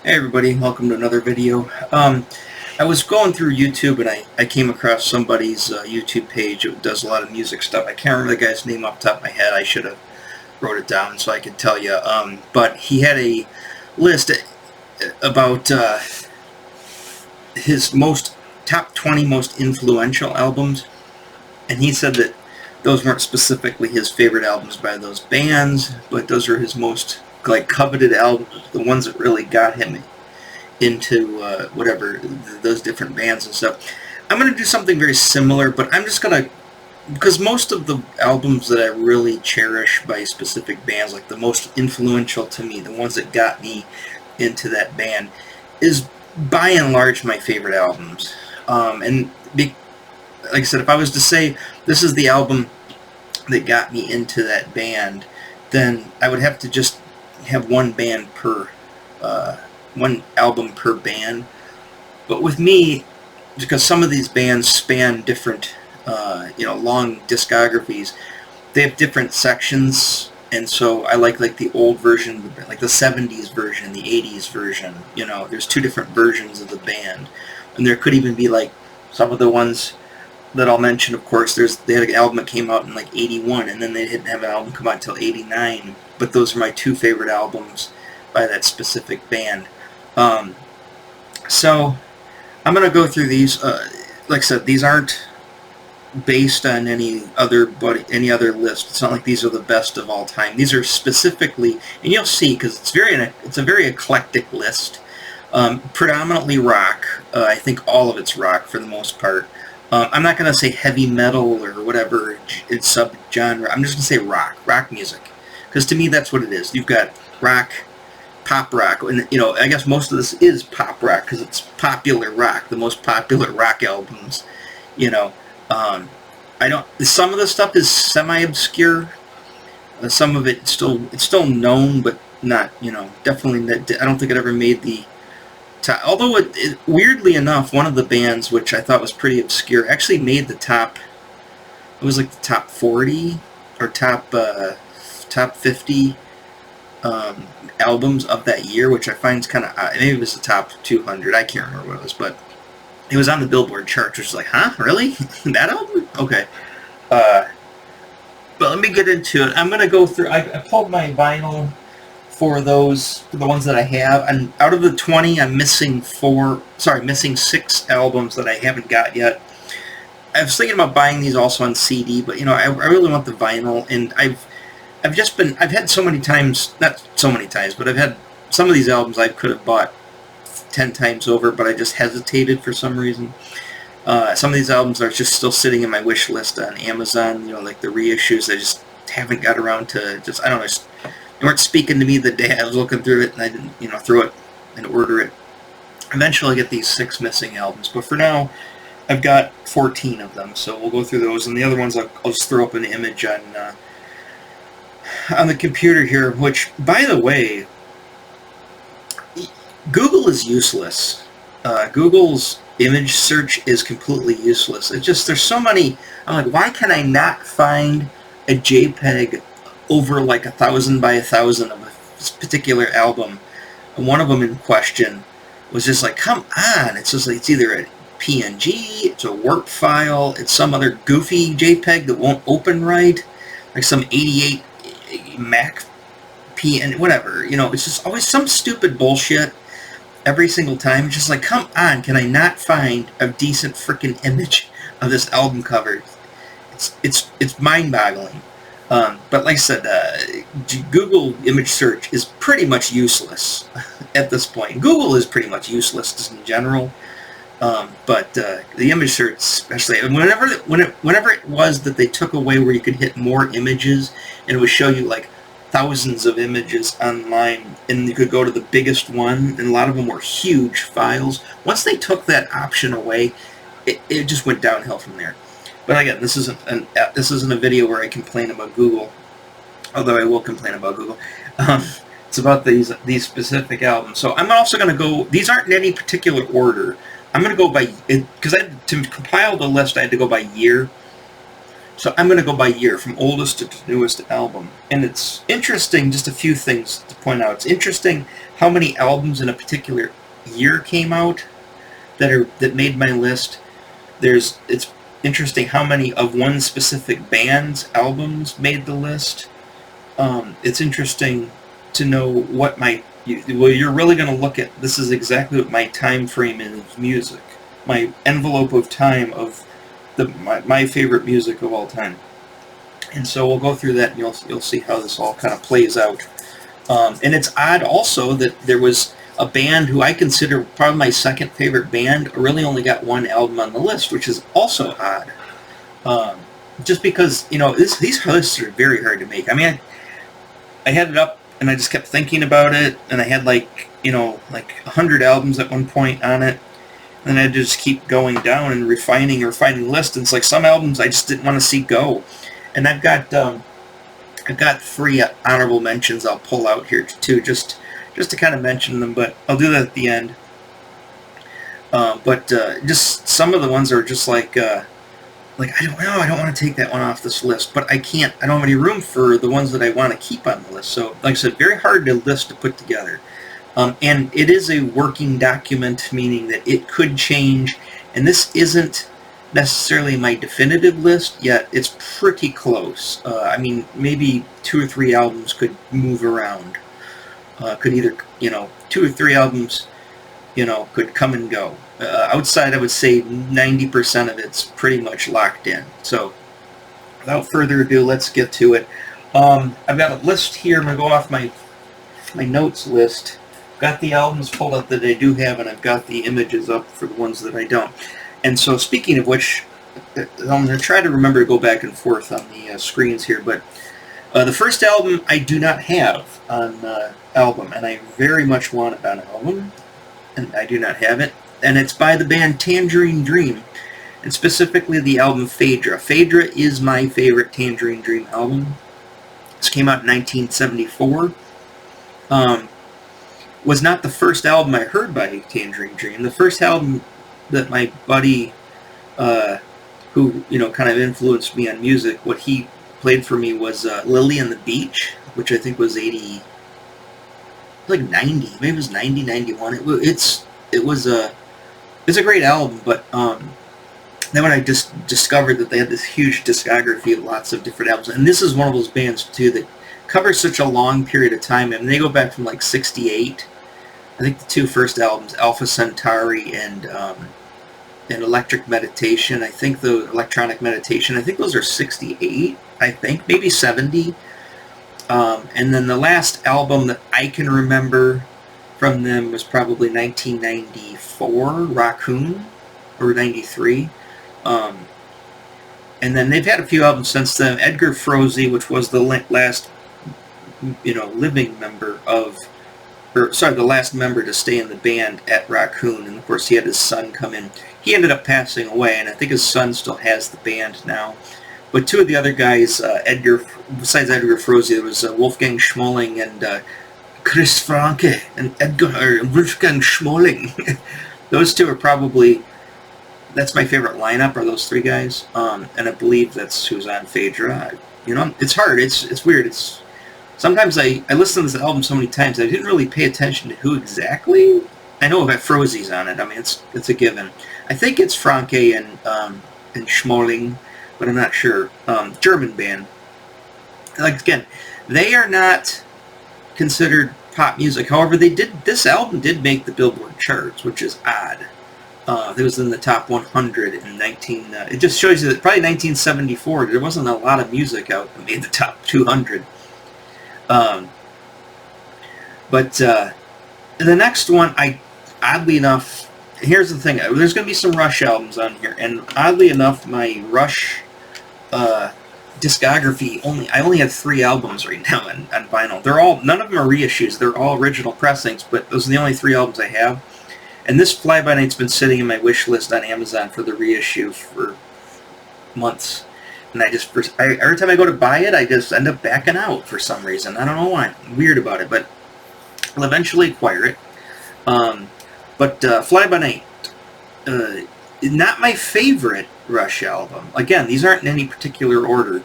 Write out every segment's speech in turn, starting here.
Hey everybody, welcome to another video. I was going through YouTube and I came across somebody's YouTube page that does a lot of music stuff. I can't remember the guy's name off the top of my head. I should have wrote it down so I could tell you. But he had a list about his top 20 most influential albums, and he said that those weren't specifically his favorite albums by those bands, but those are his most coveted albums, the ones that really got him into those different bands and stuff. I'm going to do something very similar, but I'm just going to, because most of the albums that I really cherish by specific bands, like the most influential to me, the ones that got me into that band, is by and large my favorite albums. Like I said, if I was to say this is the album that got me into that band, then I would have to just have one album per band. But with me, because some of these bands span different, long discographies, they have different sections, and so I like the old version, like the 70s version, the 80s version. There's two different versions of the band, and there could even be like some of the ones that I'll mention. Of course, they had an album that came out in like 81, and then they didn't have an album come out until 89. But those are my two favorite albums by that specific band. So I'm going to go through these. Like I said, these aren't based on any other list. It's not like these are the best of all time. These are specifically, and you'll see, because it's a very eclectic list. Predominantly rock. I think all of it's rock for the most part. I'm not going to say heavy metal or whatever it's subgenre. I'm just going to say rock music, because to me that's what it is. You've got rock, pop rock, and I guess most of this is pop rock because it's popular rock, the most popular rock albums. Some of the stuff is semi-obscure. Some of it's still known, but not, definitely. I don't think it ever made the top. Although weirdly enough, one of the bands, which I thought was pretty obscure, actually made the top. It was like the top 40 or top 50 albums of that year, which I find is kind of odd. Maybe it was the top 200. I can't remember what it was, but it was on the Billboard charts, which is like, huh, really? That album? Okay. But let me get into it. I'm going to go through. I pulled my vinyl for the ones that I have, and out of the 20, I'm missing 6 albums that I haven't got yet. I was thinking about buying these also on CD, but I really want the vinyl, and I've had so many times, not so many times, but I've had some of these albums I could have bought 10 times over, but I just hesitated for some reason. Some of these albums are just still sitting in my wish list on Amazon, like the reissues. I just haven't got around to, I don't know, they weren't speaking to me the day I was looking through it, and I didn't, throw it and order it. Eventually I'll get these 6 missing albums, but for now, I've got 14 of them, so we'll go through those, and the other ones I'll just throw up an image on the computer here, which, by the way, Google is useless. Google's image search is completely useless. It's just, there's so many, I'm like, why can I not find a JPEG over like 1,000 by 1,000 of a particular album? And one of them in question was just like, come on, it's just like, it's either a PNG, it's a warp file, it's some other goofy JPEG that won't open right, like some 88 Mac PN, whatever, it's just always some stupid bullshit every single time. It's just like, come on, can I not find a decent freaking image of this album cover? It's mind-boggling. But like I said, Google image search is pretty much useless at this point. Google is pretty much useless just in general. But the image search, especially, whenever it was that they took away where you could hit more images, and it would show you like thousands of images online, and you could go to the biggest one, and a lot of them were huge files. Once they took that option away, it just went downhill from there. But again, this isn't a video where I complain about Google, although I will complain about Google. It's about these specific albums. So I'm also going to go. These aren't in any particular order. I'm going to go by, because to compile the list, I had to go by year. So I'm going to go by year, from oldest to newest album. And it's interesting, just a few things to point out. It's interesting how many albums in a particular year came out that made my list. It's interesting how many of one specific band's albums made the list. It's interesting to know what you're really going to look at. This is exactly what my time frame is of music. My envelope of time of my favorite music of all time. And so we'll go through that, and you'll see how this all kind of plays out. And it's odd also that there was a band who I consider probably my second favorite band really only got one album on the list, which is also odd. Just because, these lists are very hard to make. I mean, I had it up and I just kept thinking about it, and I had like 100 albums at one point on it. And I just keep going down and refining the list. And it's like some albums I just didn't want to see go. And I've got 3 honorable mentions I'll pull out here too, just to kind of mention them. But I'll do that at the end. But just some of the ones are just like I don't know, I don't want to take that one off this list, but I can't. I don't have any room for the ones that I want to keep on the list. So, like I said, very hard list to put together. And it is a working document, meaning that it could change, and this isn't necessarily my definitive list, yet it's pretty close. I mean, maybe 2 or 3 albums could move around. Could either, 2 or 3 albums, could come and go. Outside, I would say 90% of it's pretty much locked in. So, without further ado, let's get to it. I've got a list here. I'm going to go off my notes list. Got the albums pulled up that I do have, and I've got the images up for the ones that I don't. And so, speaking of which, I'm going to try to remember to go back and forth on the screens here, but the first album I do not have on album, and I very much want it on album, and I do not have it, and it's by the band Tangerine Dream, and specifically the album Phaedra. Phaedra is my favorite Tangerine Dream album. This came out in 1974. Was not the first album I heard by Tangerine Dream. The first album that my buddy, who kind of influenced me on music, what he played for me was Lily and the Beach, which I think was 90, maybe it was 90, 91. It was a great album, but then when I just discovered that they had this huge discography of lots of different albums, and this is one of those bands too that covers such a long period of time. I mean, they go back from like 68. I think the 2 first albums, Alpha Centauri and Electric Meditation. I think the Electronic Meditation, I think those are 68. I think maybe 70. And then the last album that I can remember from them was probably 1994, Raccoon, or 93. And then they've had a few albums since then. Edgar Froese, which was the last living member the last member to stay in the band at Raccoon, and of course he had his son come in. He ended up passing away, and I think his son still has the band now. But 2 of the other guys, besides Edgar Froese, there was Wolfgang Schmoling and Chris Franke and Wolfgang Schmoling. Those 2 are probably, that's my favorite lineup, are those 3 guys, and I believe that's who's on Phaedra. It's hard, it's weird, sometimes I listen to this album so many times I didn't really pay attention to who exactly. I know that Froese's on it. I mean, it's a given. I think it's Franke and Schmoling, but I'm not sure. German band. Again, they are not considered pop music. However, this album did make the Billboard charts, which is odd. It was in the top 100 in it just shows you that probably 1974 there wasn't a lot of music out that made the top 200. But the next one, oddly enough, here's the thing, there's going to be some Rush albums on here, and oddly enough, my Rush discography, I only have 3 albums right now on vinyl. None of them are reissues, they're all original pressings, but those are the only 3 albums I have. And this Fly By Night's been sitting in my wish list on Amazon for the reissue for months. And every time I go to buy it, I just end up backing out for some reason. I don't know why. I'm weird about it, but I'll eventually acquire it. But Fly By Night, not my favorite Rush album. Again, these aren't in any particular order,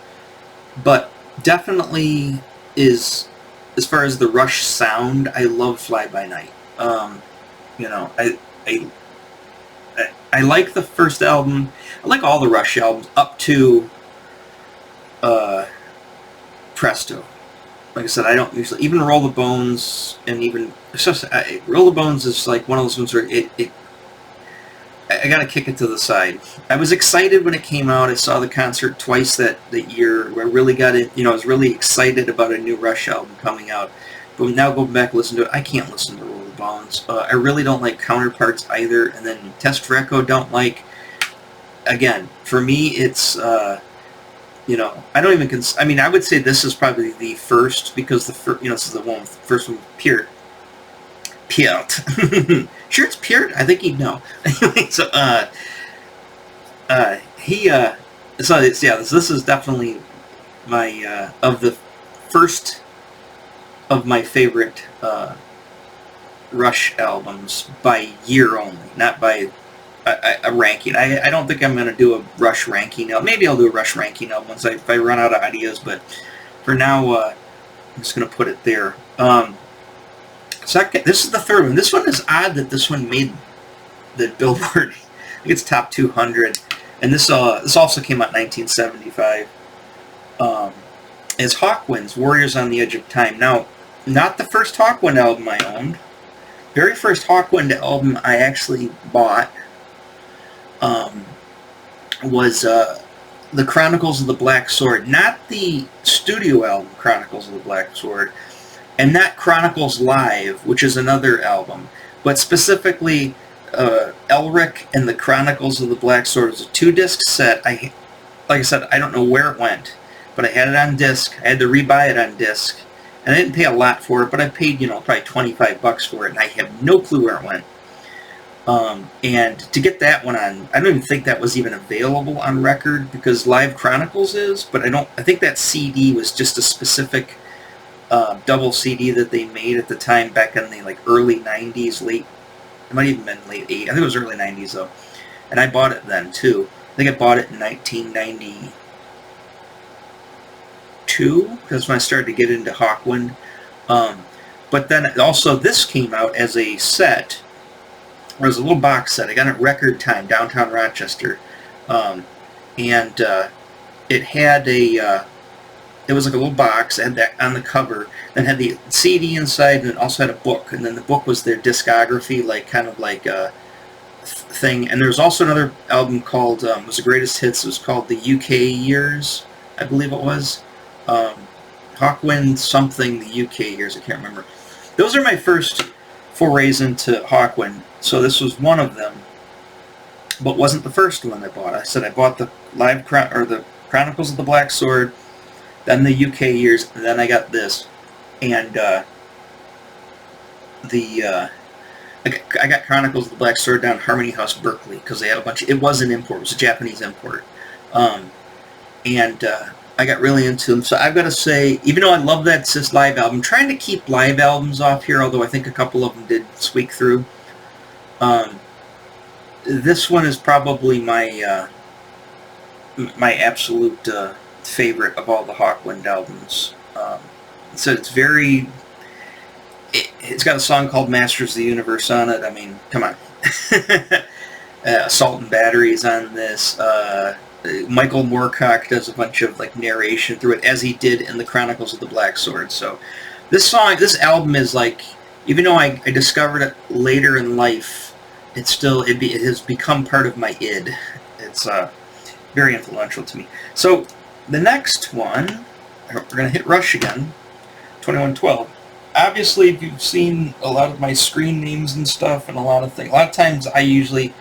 but definitely is, as far as the Rush sound, I love Fly By Night. You know, I like the first album. I like all the Rush albums up to Presto. Like I said, I don't usually, even Roll the Bones, and even Roll the Bones is like one of those ones where I gotta kick it to the side. I was excited when it came out. I saw the concert twice that year, where I really got it. You know, I was really excited about a new Rush album coming out. But now going back and listen to it, I can't listen to Roll the Bones. I really don't like Counterparts either, and then Test for Echo don't like. Again, for me, it's you know, I don't even I mean, I would say this is probably the first, because the first, you know, this is the one with the first one, Peart. Sure, it's Peart. I think he'd know. Anyway, so so it's, yeah, this is definitely my of the first of my favorite Rush albums by year only, not by a ranking. I don't think I'm going to do a Rush ranking now. Maybe I'll do a Rush ranking now once if I run out of ideas, but for now, I'm just going to put it there. Second, this is the third one. This one is odd that this one made the Billboard. I think it's top 200, and this also came out in 1975. Is Hawkwind's Warriors on the Edge of Time. Now, not the first Hawkwind album I owned. Very first Hawkwind album I actually bought was the Chronicles of the Black Sword, not the studio album Chronicles of the Black Sword, and not Chronicles Live, which is another album, but specifically Elric and the Chronicles of the Black Sword. It was a 2-disc set. Like I said, I don't know where it went, but I had it on disc. I had to rebuy it on disc, and I didn't pay a lot for it, but I paid, you know, probably $25 for it, and I have no clue where it went. And to get that one on, I don't even think that was even available on record, because Live Chronicles is, but I think that CD was just a specific double CD that they made at the time, back in the like early 90s, it might even been late 80s, I think it was early 90s though, and I bought it then too. I think I bought it in 1992, because when I started to get into Hawkwind. But then also this came out as a set. It was a little box set. I got it at Record Time, downtown Rochester, and it had it was like a little box, and that on the cover, then had the CD inside, and it also had a book, and then the book was their discography, like kind of like a thing. And there was also another album called, it was the greatest hits. It was called the UK Years, I believe it was. Hawkwind something, the UK Years, I can't remember. Those are my first forays into Hawkwind. So this was one of them, but wasn't the first one I bought. I said I bought the the Chronicles of the Black Sword, then the UK Years, and then I got this, and I got Chronicles of the Black Sword down Harmony House, Berkeley, because they had a bunch. It was an import. It was a Japanese import, and I got really into them. So I've got to say, even though I love that Sis live album, I'm trying to keep live albums off here, although I think a couple of them did squeak through. This one is probably my my absolute favorite of all the Hawkwind albums. So it's very... It's got a song called Masters of the Universe on it. I mean, come on. Assault and Battery is on this. Michael Moorcock does a bunch of like narration through it, as he did in the Chronicles of the Black Sword. So this album is like, even though I discovered it later in life, it has become part of my id. It's very influential to me. So the next one, we're going to hit Rush again, 2112. Obviously, if you've seen a lot of my screen names and stuff, and a lot of times I usually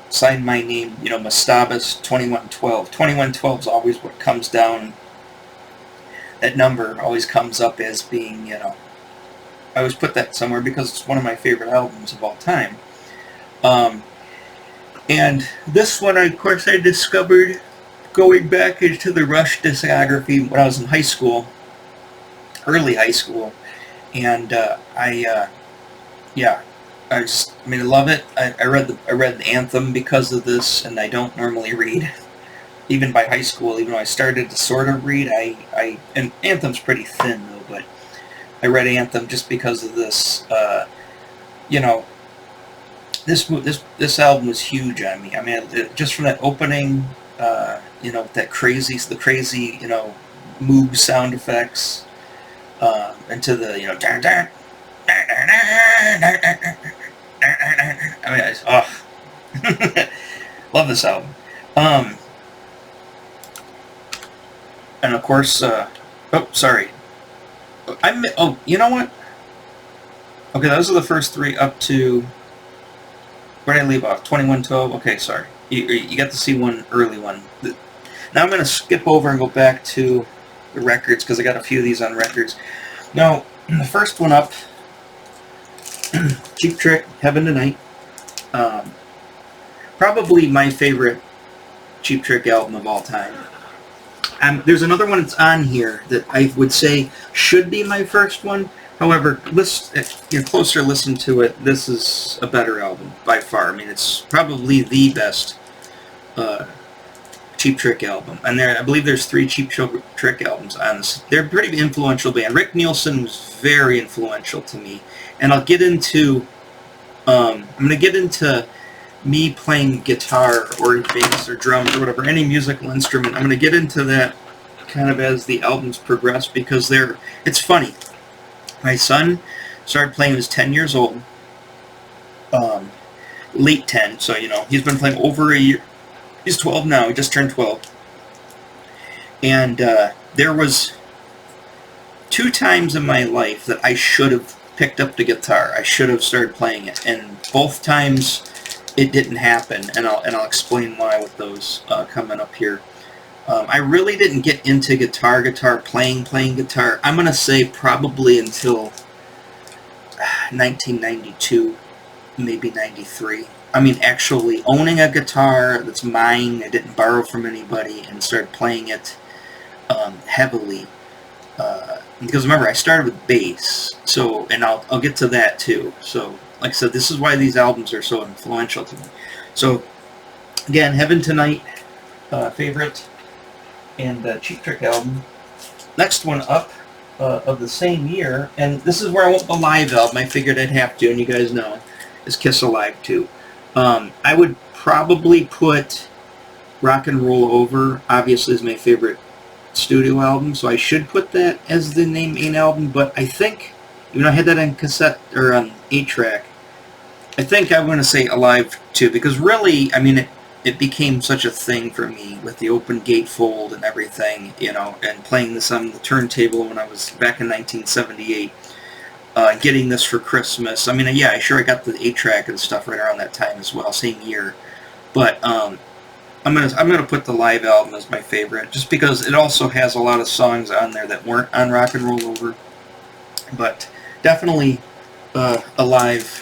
sign my name, you know, Mastabas 2112. 2112 is always what comes down. That number always comes up as being, you know, I always put that somewhere because it's one of my favorite albums of all time. And this one, of course, I discovered going back into the Rush discography when I was in high school, early high school, and I mean, I love it. I read the Anthem because of this, and I don't normally read. Even by high school, even though I started to sort of read, and Anthem's pretty thin though, but I read Anthem just because of this. You know, this album was huge on me. I mean, just from that opening, the crazy, Moog sound effects, into the, dun, dun, dun, dun, dun, dun, dun, I mean, love this album. And of course, sorry. You know what? Okay, those are the first three up to, where did I leave off? 2112? Okay, sorry. You got to see one early one. Now I'm going to skip over and go back to the records, because I got a few of these on records. Now, the first one up, Cheap Trick, Heaven Tonight. Probably my favorite Cheap Trick album of all time. There's another one that's on here that I would say should be my first one. However, closer listen to it, this is a better album by far. I mean, it's probably the best Cheap Trick album. And I believe there's 3 Cheap Trick albums on this. They're a pretty influential band. Rick Nielsen was very influential to me. And I'll get into, I'm going to get into me playing guitar or bass or drums or whatever, any musical instrument. I'm going to get into that kind of as the albums progress, because it's funny. My son started playing when he was 10 years old, late 10, so he's been playing over a year. He's 12 now, he just turned 12. And there was 2 times in my life that I should have picked up the guitar. I should have started playing it, and both times it didn't happen, and I'll explain why with those coming up here. I really didn't get into playing guitar. I'm going to say probably until 1992, maybe 93. I mean, actually owning a guitar that's mine, I didn't borrow from anybody, and started playing it heavily. Because remember, I started with bass, and I'll get to that too. So, like I said, this is why these albums are so influential to me. So, again, Heaven Tonight, favorite, and Cheap Trick album. Next one up, of the same year, and this is where I went the live album. I figured I'd have to, and you guys know, is Kiss Alive 2. I would probably put Rock and Roll Over, obviously, is my favorite studio album, so I should put that as the main album, but I think, even though I had that on cassette, or on 8-track, I think I'm going to say Alive 2, because really, I mean, it became such a thing for me with the open gatefold and everything, and playing this on the turntable when I was back in 1978, getting this for Christmas. I mean, yeah, I got the 8-track and stuff right around that time as well, same year, but I'm gonna put the live album as my favorite, just because it also has a lot of songs on there that weren't on Rock and Roll Over, but definitely Alive.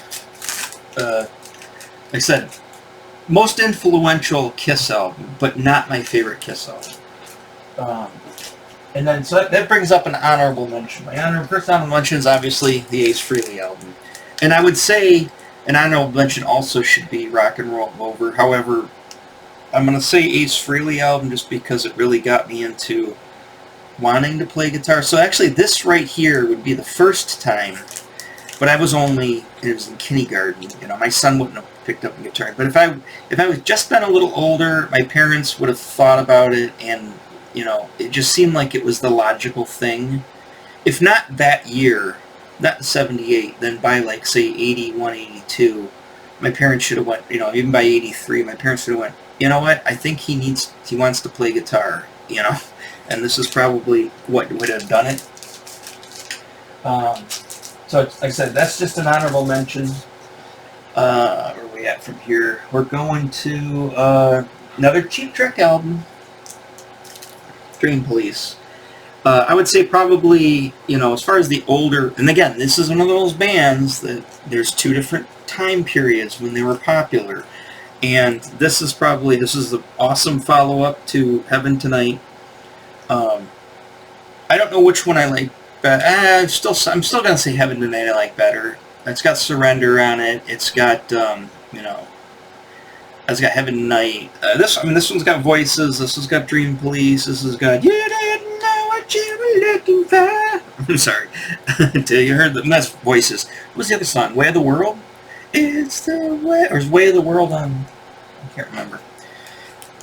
Like I said, most influential Kiss album, but not my favorite Kiss album. And then, so that brings up an honorable mention. My first honorable mention is obviously the Ace Frehley album. And I would say an honorable mention also should be Rock and Roll Over. However, I'm going to say Ace Frehley album just because it really got me into wanting to play guitar. So actually, this right here would be the first time, but it was in kindergarten. My son wouldn't have picked up a guitar. But if I was just been a little older, my parents would have thought about it, and it just seemed like it was the logical thing. If not that year, not 78, then by like say 81, 82, my parents should have went. Even by 83, my parents should have went. You know what? I think he wants to play guitar. And this is probably what would have done it. So, like I said, that's just an honorable mention. Where are we at from here? We're going to another Cheap Trick album, Dream Police. I would say probably, as far as the older, and again, this is one of those bands that there's 2 different time periods when they were popular. And this is the awesome follow-up to Heaven Tonight. I don't know which one I like, but I'm still going to say Heaven Tonight I like better. It's got Surrender on it. It's got it's got Heaven Night. This one's got Voices. This has got Dream Police. This has got You Didn't Know What You Were Looking For. I'm sorry. Until you heard them. That's Voices. What was the other song? Way of the World? It's the way, or is Way of the World on? I can't remember.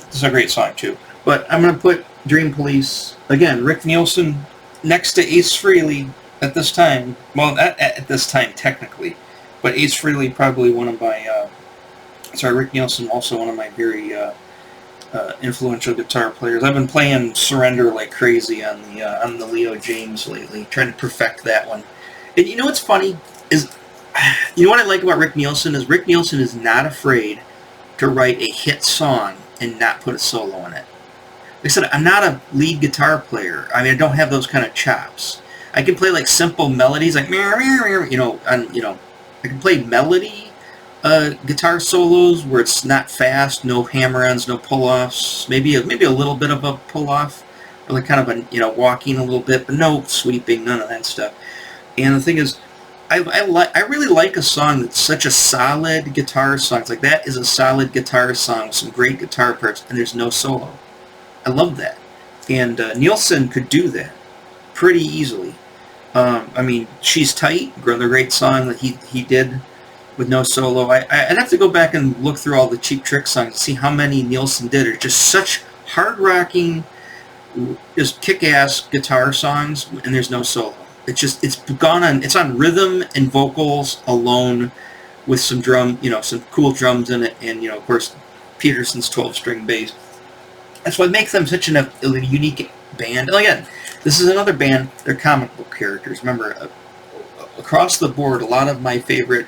This is a great song too. But I'm going to put Dream Police, again, Rick Nielsen next to Ace Frehley at this time. Well, not at this time technically, but Ace Frehley probably one of my, Rick Nielsen also one of my very influential guitar players. I've been playing Surrender like crazy on the Leo James lately, trying to perfect that one. And you know what's funny is, you know what I like about Rick Nielsen is not afraid to write a hit song and not put a solo in it. Like I said, I'm not a lead guitar player. I mean, I don't have those kind of chops. I can play like simple melodies, like I can play melody guitar solos where it's not fast, no hammer-ons, no pull-offs, maybe a little bit of a pull-off, or like kind of a walking a little bit, but no sweeping, none of that stuff. And the thing is, I really like a song that's such a solid guitar song. It's like, that is a solid guitar song with some great guitar parts, and there's no solo. I love that. And Nielsen could do that pretty easily. I mean, She's Tight, another great song that he did with no solo. I'd have to go back and look through all the Cheap Trick songs to see how many Nielsen did. Are just such hard-rocking, just kick-ass guitar songs, and there's no solo. It's on rhythm and vocals alone, with some some cool drums in it, and of course Peterson's 12-string bass. That's what makes them such a unique band. And again, this is another band. They're comic book characters. Remember, across the board, a lot of my favorite,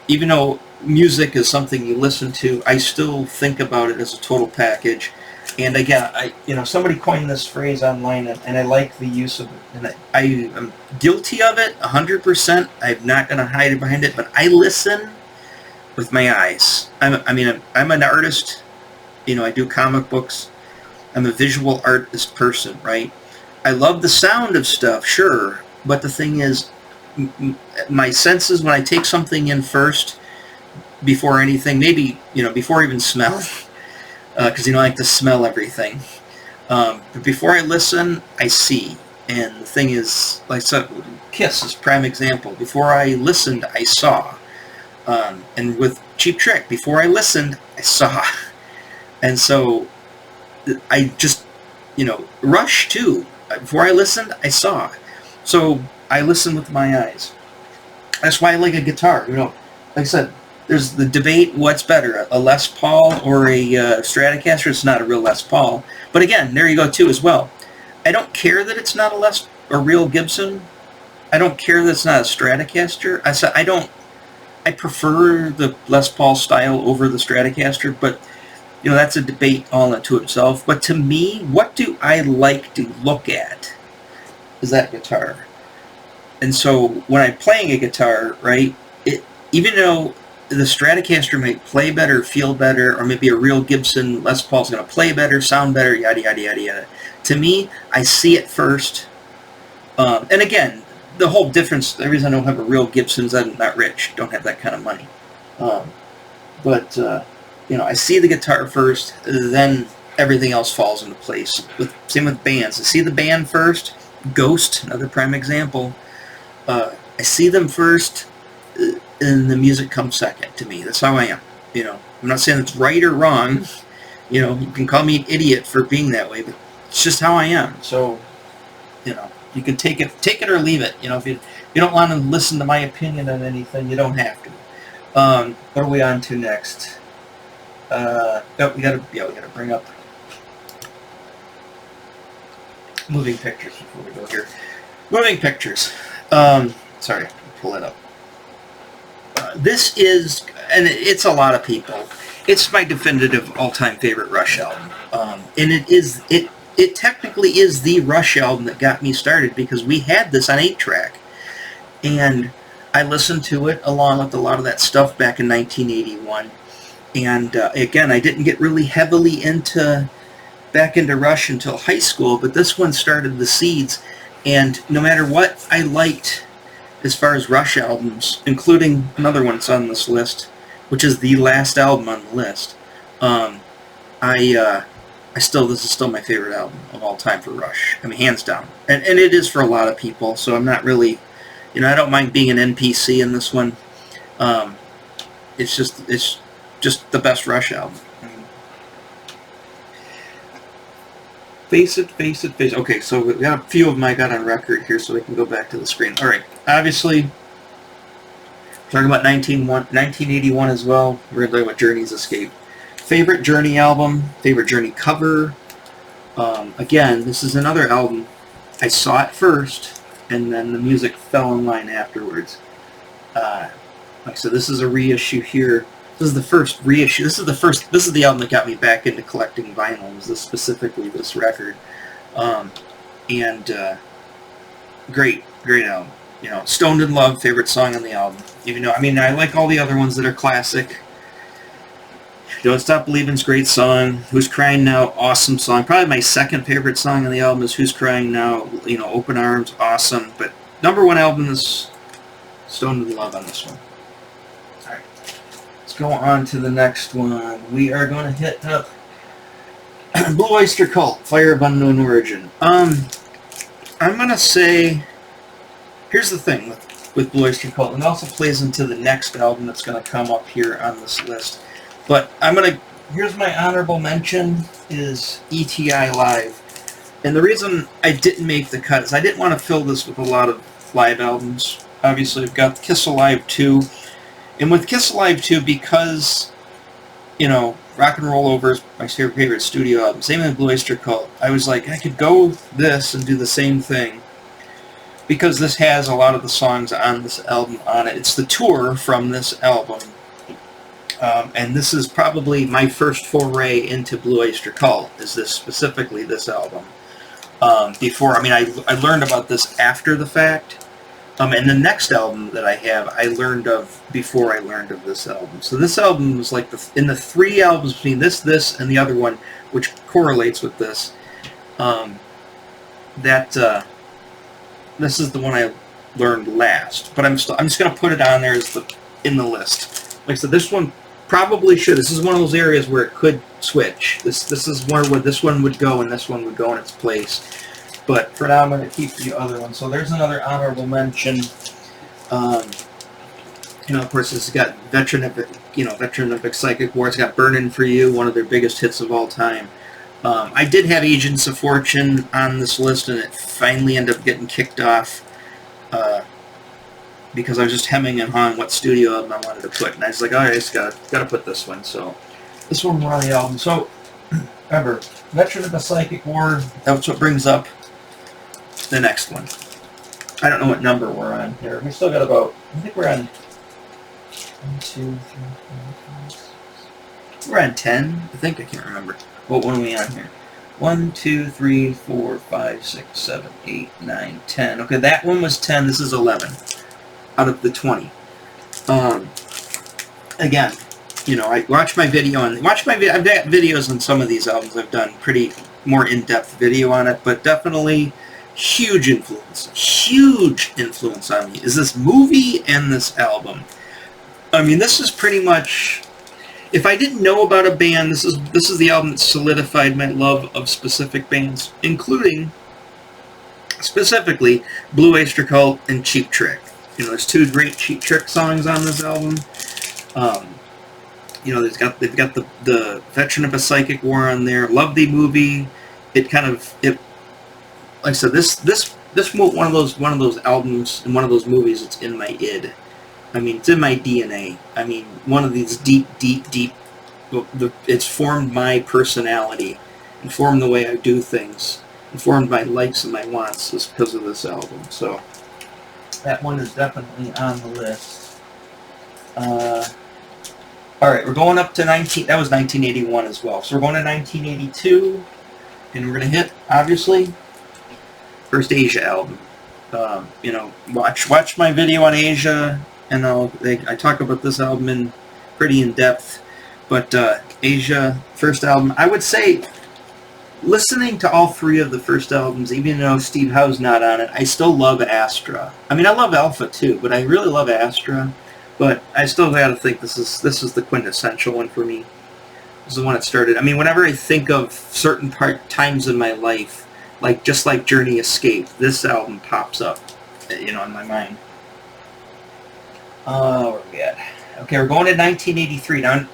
even though music is something you listen to, I still think about it as a total package. And again, somebody coined this phrase online, and I like the use of it. And I am guilty of it 100%. I'm not going to hide it behind it, but I listen with my eyes. I'm an artist. I do comic books. I'm a visual artist person, right? I love the sound of stuff, sure, but the thing is, my senses, when I take something in first, before anything, maybe, before even smell, because I like to smell everything. But before I listen, I see. And the thing is, like I said, Kiss is a prime example. Before I listened, I saw. And with Cheap Trick, before I listened, I saw. And so I just, Rush too. Before I listened, I saw. So I listen with my eyes. That's why I like a guitar. Like I said, there's the debate, what's better, a Les Paul or a Stratocaster? It's not a real Les Paul. But again, there you go too as well. I don't care that it's not a real Gibson. I don't care that it's not a Stratocaster. I prefer the Les Paul style over the Stratocaster, but that's a debate all unto itself. But to me, what do I like to look at is that guitar. And so when I'm playing a guitar, right, even though the Stratocaster may play better, feel better, or maybe a real Gibson Les Paul's going to play better, sound better, yada, yada, yada, yada. To me, I see it first. And again, the whole difference, the reason I don't have a real Gibson is I'm not rich, don't have that kind of money. But I see the guitar first, then everything else falls into place. Same with bands. I see the band first. Ghost, another prime example. I see them first, and the music comes second to me. That's how I am. I'm not saying it's right or wrong. You can call me an idiot for being that way, but it's just how I am. So, you can take it or leave it. If you don't want to listen to my opinion on anything, you don't have to. What are we on to next? We gotta bring up Moving Pictures before we go here. Moving Pictures. Sorry, I'll pull it up. This is, and it's a lot of people. It's my definitive all-time favorite Rush album, and it technically is the Rush album that got me started, because we had this on 8-track, and I listened to it along with a lot of that stuff back in 1981. And again, I didn't get really heavily back into Rush until high school, but this one started the seeds. And no matter what I liked as far as Rush albums, including another one that's on this list, which is the last album on the list. This is still my favorite album of all time for Rush. I mean, hands down. And it is for a lot of people, so I'm not really, I don't mind being an NPC in this one. It's just the best Rush album. Face it. Okay, so we got a few of them I got on record here, so we can go back to the screen. All right, obviously, talking about 1981 as well. We're going to talk about Journey's Escape. Favorite Journey album, favorite Journey cover. Again, this is another album. I saw it first, and then the music fell in line afterwards. Like I said, this is a reissue here. This is the first reissue. This is the album that got me back into collecting vinyls. Specifically this record, great album. Stoned in Love, favorite song on the album. Even though, I like all the other ones that are classic. Don't Stop Believing's great song. Who's Crying Now, awesome song. Probably my second favorite song on the album is Who's Crying Now. Open Arms, awesome. But number one album is Stoned in Love on this one. Alright. Let's go on to the next one. We are going to hit up Blue Oyster Cult, Fire of Unknown Origin. I'm going to say, here's the thing with Blue Oyster Cult, and it also plays into the next album that's going to come up here on this list. But here's my honorable mention is ETI Live. And the reason I didn't make the cut is I didn't want to fill this with a lot of live albums. Obviously, I've got Kiss Alive 2. And with Kiss Alive 2, because, Rock and Roll Over is my favorite studio album, same with Blue Oyster Cult, I was like, I could go this and do the same thing. Because this has a lot of the songs on this album on it. It's the tour from this album. And this is probably my first foray into Blue Oyster Cult, is specifically this album. I learned about this after the fact. And the next album that I have, I learned of before I learned of this album. So this album was like in the three albums between this, and the other one, which correlates with this. This is the one I learned last. But I'm just going to put it on there in the list. Like I said, this one probably should. This is one of those areas where it could switch. This is where this one would go and this one would go in its place. But for now, I'm going to keep the other one. So there's another honorable mention. Of course, it's got Veteran of Psychic War. It's got Burnin' For You, one of their biggest hits of all time. I did have Agents of Fortune on this list, and it finally ended up getting kicked off. Because I was just hemming and hawing what studio album I wanted to put, and I was like, alright, I just gotta put this one. So this one we're on the album. So remember, Veteran of the Psychic War, that's what brings up the next one. I don't know what number we're on here. We still got about, I think we're on 1, 2, 3, 4, 5, 6. We're on 10, I think. I can't remember. What one are we on here? 1, 2, 3, 4, 5, 6, 7, 8, 9, 10. Okay, that one was 10. This is 11 out of the 20. Again, I watch my video on. I've got videos on some of these albums. I've done pretty more in-depth video on it, but definitely huge influence on me is this movie and this album. This is pretty much. If I didn't know about a band, this is the album that solidified my love of specific bands, including specifically Blue Oyster Cult and Cheap Trick. There's two great Cheap Trick songs on this album. They've got the Veteran of a Psychic War on there. Love the movie. Like I said, this one of those albums and one of those movies. It's in my id. It's in my DNA. One of these deep. It's formed my personality, and formed the way I do things, and formed my likes and my wants just because of this album. So that one is definitely on the list. All right, we're going up to That was 1981 as well. So we're going to 1982, and we're going to hit obviously first Asia album. Watch my video on Asia. And I talk about this album pretty in depth, but Asia, first album, I would say listening to all three of the first albums, even though Steve Howe's not on it, I still love Astra. I mean, I love Alpha too, but I really love Astra. But I still got to think this is the quintessential one for me. This is the one that started. I mean, whenever I think of certain times in my life, like just like Journey Escape, this album pops up, in my mind. Where are we at? Okay, we're going to 1983 now.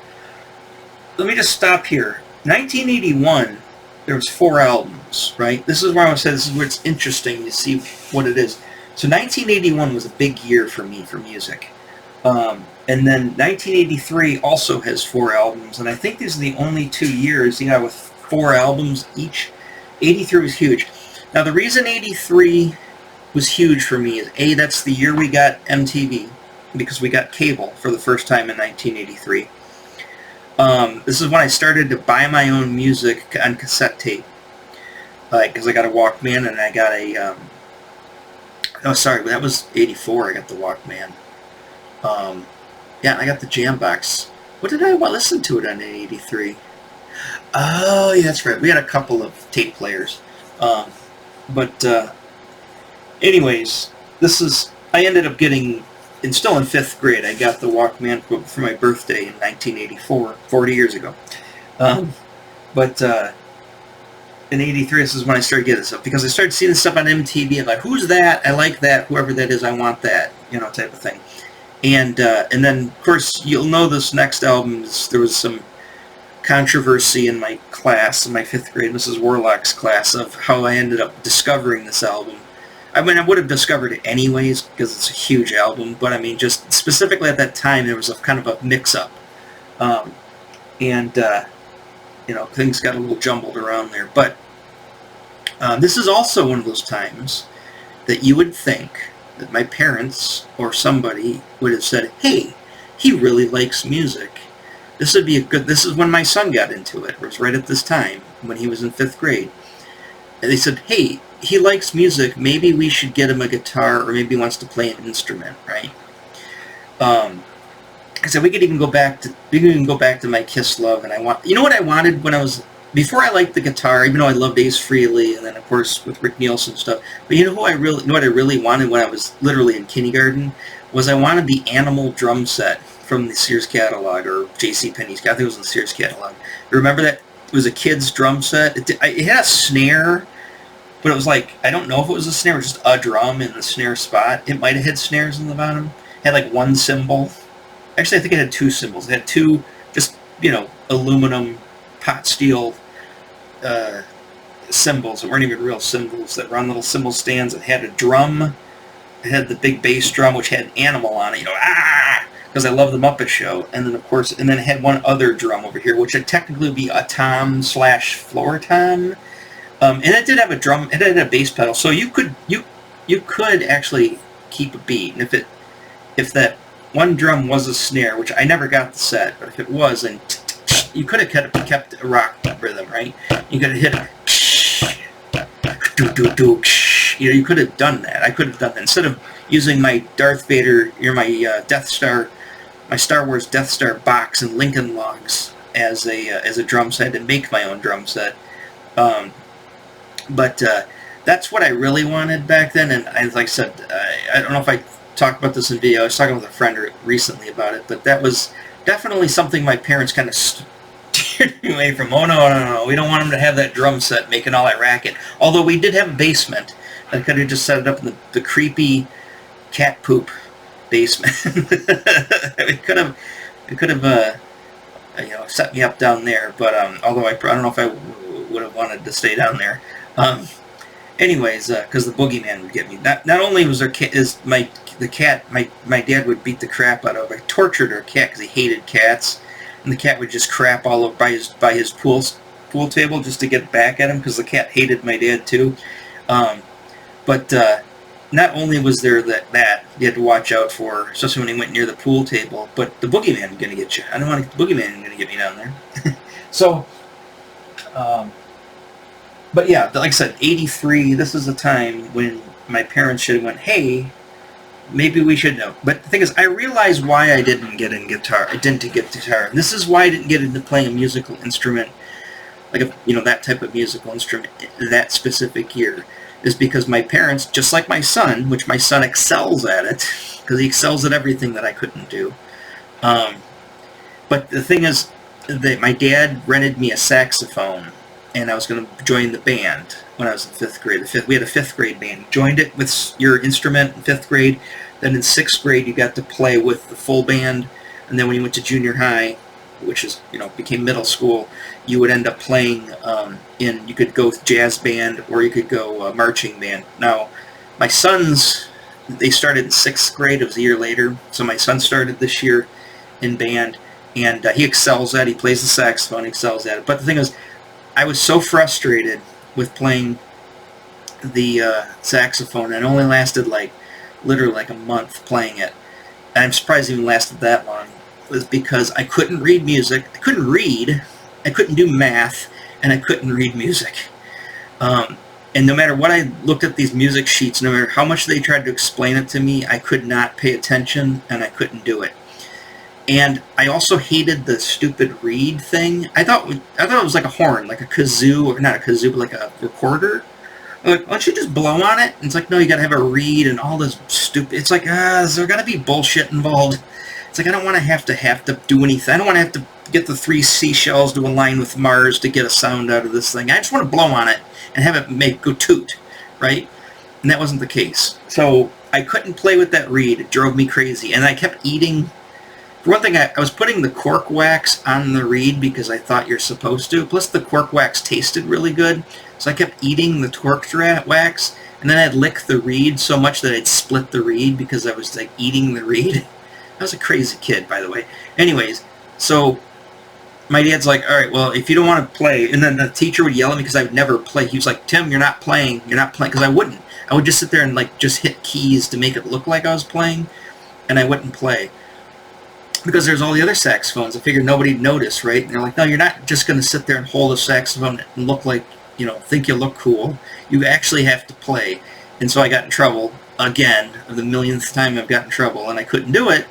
Let me just stop here. 1981, there was 4 albums, right? This is where I want to say this is where it's interesting to see what it is. So 1981 was a big year for me for music. And then 1983 also has 4 albums, and I think these are the only 2 years, with 4 albums each. 83 was huge. Now the reason 83 was huge for me is that's the year we got MTV, because we got cable for the first time in 1983. This is when I started to buy my own music on cassette tape, because I got a Walkman and I got a. That was 84. I got the Walkman. I got the Jambox. What did I listen to it on in 83? Oh, yeah, that's right. We had a couple of tape players. Anyways, I ended up getting, and still in 5th grade, I got the Walkman for my birthday in 1984, 40 years ago. In 83, this is when I started getting stuff, because I started seeing stuff on MTV, and like, who's that? I like that. Whoever that is, I want that, type of thing. And then, of course, you'll know this next album, there was some controversy in my class, in my 5th grade, Mrs. Warlock's class, of how I ended up discovering this album. I mean, I would have discovered it anyways, because it's a huge album, but I mean, just specifically at that time, there was a kind of a mix-up. Things got a little jumbled around there. But this is also one of those times that you would think that my parents or somebody would have said, hey, he really likes music. This is when my son got into it. It was right at this time, when he was in 5th grade. And they said, hey, he likes music, maybe we should get him a guitar, or maybe he wants to play an instrument, right? I said we could even go back to my Kiss love, and what I wanted when I was, before I liked the guitar, even though I loved Ace Frehley, and then of course with Rick Nielsen stuff, but what I really wanted when I was literally in kindergarten was I wanted the Animal drum set from the Sears catalog, or JCPenney's, I think it was in the Sears catalog. You remember that? It was a kid's drum set. It had a snare, but it was like, I don't know if it was a snare or just a drum in the snare spot. It might have had snares in the bottom. It had like 1 cymbal. Actually, I think it had 2 cymbals. It had 2 just, aluminum pot steel cymbals that weren't even real cymbals, that were on little cymbal stands. It had a drum. It had the big bass drum, which had Animal on it, because I love the Muppet Show. And then, of course, it had one other drum over here, which would technically be a tom/floor tom. And it did have a drum. It had a bass pedal, so you could actually keep a beat. And if that one drum was a snare, which I never got the set, but if it was, then you could have kept a rock rhythm, right? You could have hit a do. You could have done that. I could have done that instead of using my Darth Vader, my Death Star, my Star Wars Death Star box and Lincoln Logs as a drum set, to make my own drum set. But that's what I really wanted back then. And like I said, I don't know if I talked about this in video. I was talking with a friend recently about it, but that was definitely something my parents kind of steered me away from. Oh, no. We don't want them to have that drum set making all that racket. Although we did have a basement. I could have just set it up in the creepy cat poop basement. It could have set me up down there. But although I don't know if I would have wanted to stay down there. Anyways, because the boogeyman would get me. Not only was my dad would beat the crap out of. I tortured our cat because he hated cats, and the cat would just crap all over by his pool table just to get back at him, because the cat hated my dad too. But not only was there that you had to watch out for, especially when he went near the pool table, but the boogeyman was going to get you. I don't want the boogeyman going to get me down there. So. But yeah, like I said, 83, this is a time when my parents should have went, hey, maybe we should know. But the thing is, I realized why I didn't get guitar. And this is why I didn't get into playing a musical instrument. like a, that type of musical instrument that specific year, is because my parents, just like my son, which my son excels at it, because he excels at everything that I couldn't do. But the thing is that my dad rented me a saxophone, and I was going to join the band when I was in 5th grade. We had a 5th grade band. Joined it with your instrument in 5th grade. Then in 6th grade, you got to play with the full band. And then when you went to junior high, which is, became middle school, you would end up playing you could go jazz band or you could go marching band. Now, my sons, they started in 6th grade. It was a year later. So my son started this year in band, and he excels at it. He plays the saxophone, excels at it. But the thing is, I was so frustrated with playing the saxophone, and it only lasted literally a month playing it. And I'm surprised it even lasted that long. Was because I couldn't read music, I couldn't read, I couldn't do math, and I couldn't read music. And no matter what I looked at these music sheets, no matter how much they tried to explain it to me, I could not pay attention, and I couldn't do it. And I also hated the stupid reed thing. I thought it was like a horn, like a kazoo, or not a kazoo, but like a recorder. Like, why don't you just blow on it? And it's like, no, you gotta have a reed and all this stupid. It's like, is there gonna be bullshit involved? It's like, I don't want to have to do anything. I don't want to have to get the 3 seashells to align with Mars to get a sound out of this thing. I just want to blow on it and have it go toot, right? And that wasn't the case. So I couldn't play with that reed. It drove me crazy. And I kept eating. For one thing, I was putting the cork wax on the reed because I thought you're supposed to. Plus, the cork wax tasted really good. So I kept eating the cork wax. And then I'd lick the reed so much that I'd split the reed because I was eating the reed. I was a crazy kid, by the way. Anyways, so my dad's like, all right, well, if you don't want to play, and then the teacher would yell at me because I would never play. He was like, Tim, you're not playing, because I wouldn't. I would just sit there and just hit keys to make it look like I was playing, and I wouldn't play. Because there's all the other saxophones. I figured nobody'd notice, right? And they're like, no, you're not just going to sit there and hold a saxophone and look like, think you look cool. You actually have to play. And so I got in trouble again, the millionth time I've gotten in trouble, and I couldn't do it.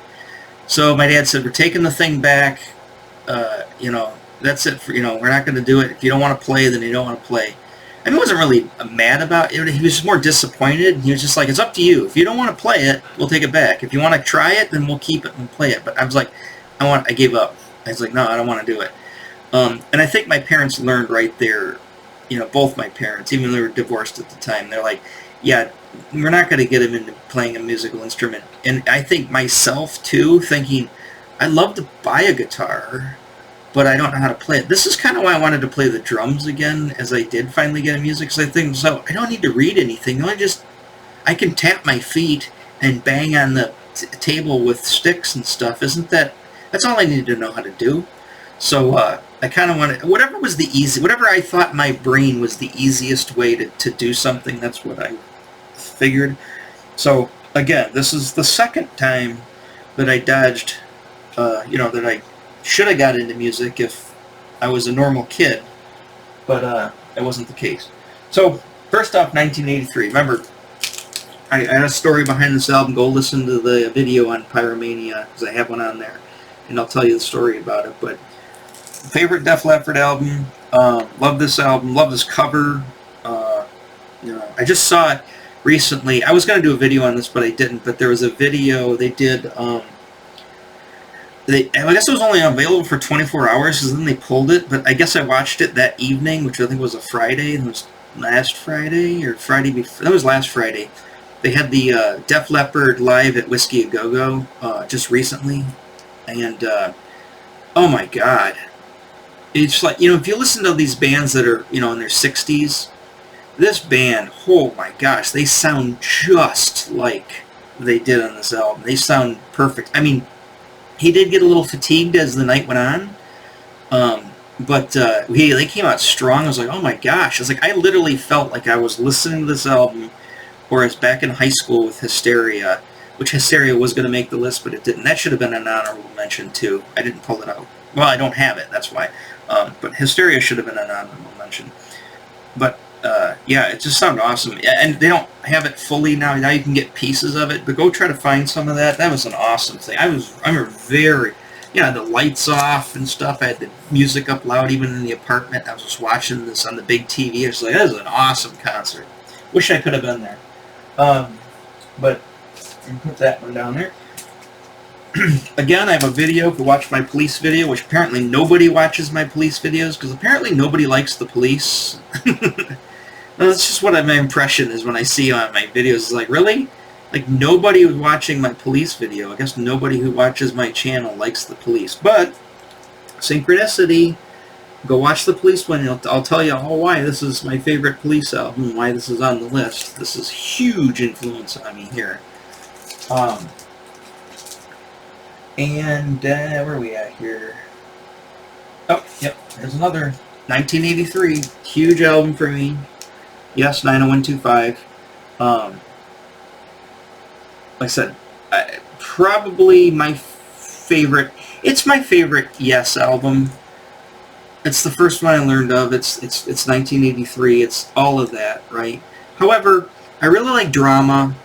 So my dad said, we're taking the thing back, that's it for, we're not going to do it. If you don't want to play, then you don't want to play. I mean, he wasn't really mad about it. He was just more disappointed. He was just like, it's up to you. If you don't want to play it, we'll take it back. If you want to try it, then we'll keep it and play it. But I was like, I gave up. I was like, no, I don't want to do it. And I think my parents learned right there, both my parents, even though they were divorced at the time, they're like, yeah, we're not going to get him into playing a musical instrument. And I think myself, too, thinking, I'd love to buy a guitar, but I don't know how to play it. This is kind of why I wanted to play the drums again, as I did finally get into music, because I think, so I don't need to read anything. I can tap my feet and bang on the table with sticks and stuff. That's all I needed to know how to do. So I kind of wanted, whatever I thought my brain was the easiest way to do something, that's what I figured. So again, this is the second time that I dodged, that I should have got into music if I was a normal kid, but that wasn't the case. So first off, 1983. Remember, I had a story behind this album. Go listen to the video on Pyromania, because I have one on there, and I'll tell you the story about it. But favorite Def Leppard album. Love this album. Love this cover. I just saw it recently. I was going to do a video on this, but I didn't. But there was a video they did. I guess it was only available for 24 hours, because then they pulled it. But I guess I watched it that evening, which I think was a Friday. And it was last Friday or Friday before. That was last Friday. They had the Def Leppard live at Whiskey A Go Go just recently, and oh my God, it's like, if you listen to these bands that are in their 60s. This band, oh my gosh, they sound just like they did on this album. They sound perfect. I mean, he did get a little fatigued as the night went on, but they came out strong. I was like, oh my gosh. I was like, I literally felt like I was listening to this album, whereas back in high school with Hysteria, which Hysteria was going to make the list, but it didn't. That should have been an honorable mention, too. I didn't pull it out. Well, I don't have it, that's why. But Hysteria should have been an honorable mention. But yeah, it just sounded awesome. And they don't have it fully now. Now you can get pieces of it, but go try to find some of that. That was an awesome thing. I'm very, you know, the lights off and stuff. I had the music up loud even in the apartment. I was just watching this on the big TV. I was like, this is an awesome concert. Wish I could have been there. But and put that one down there. Again, I have a video. If you watch my police video, which apparently nobody watches my police videos, because apparently nobody likes the police. That's just what my impression is when I see on my videos. It's like, really? Like, nobody was watching my police video. I guess nobody who watches my channel likes the police. But, synchronicity. Go watch the police one, and I'll tell you why this is my favorite police album, why this is on the list. This is huge influence on me here. And where are we at here? Oh, yep, there's another 1983, huge album for me. Yes, 90125. Like I said, probably my favorite. It's my favorite Yes album. It's the first one I learned of. It's 1983. It's all of that, right? However, I really like Drama.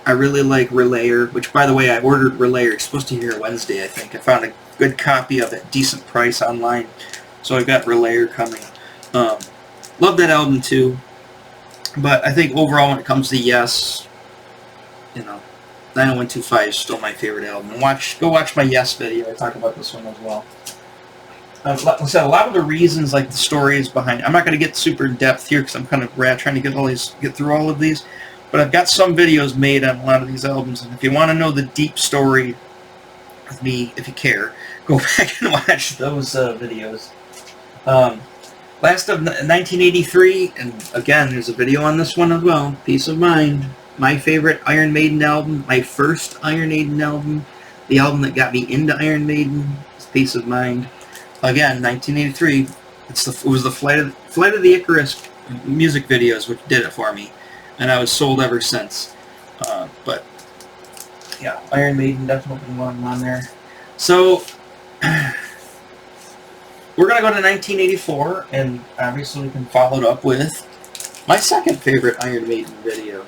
I really like Relayer, which, by the way, I ordered Relayer. It's supposed to be here Wednesday, I think. I found a good copy of it, decent price online. So I've got Relayer coming. Love that album, too. But I think overall, when it comes to Yes, you know, 90125 is still my favorite album. And go watch my Yes video. I talk about this one as well. Like I said, a lot of the reasons, like the stories behind it. I'm not going to get super in depth here because I'm kind of trying to get through all of these. But I've got some videos made on a lot of these albums, and if you want to know the deep story of me, if you care, go back and watch those videos. Last of 1983, and again, there's a video on this one as well. Peace of Mind, my favorite Iron Maiden album, my first Iron Maiden album, the album that got me into Iron Maiden, is Peace of Mind. Again, 1983. It was the Flight of the Icarus music videos which did it for me, and I was sold ever since. But yeah, Iron Maiden definitely one on there. So we're gonna go to 1984, and obviously we can follow it up with my second favorite Iron Maiden video,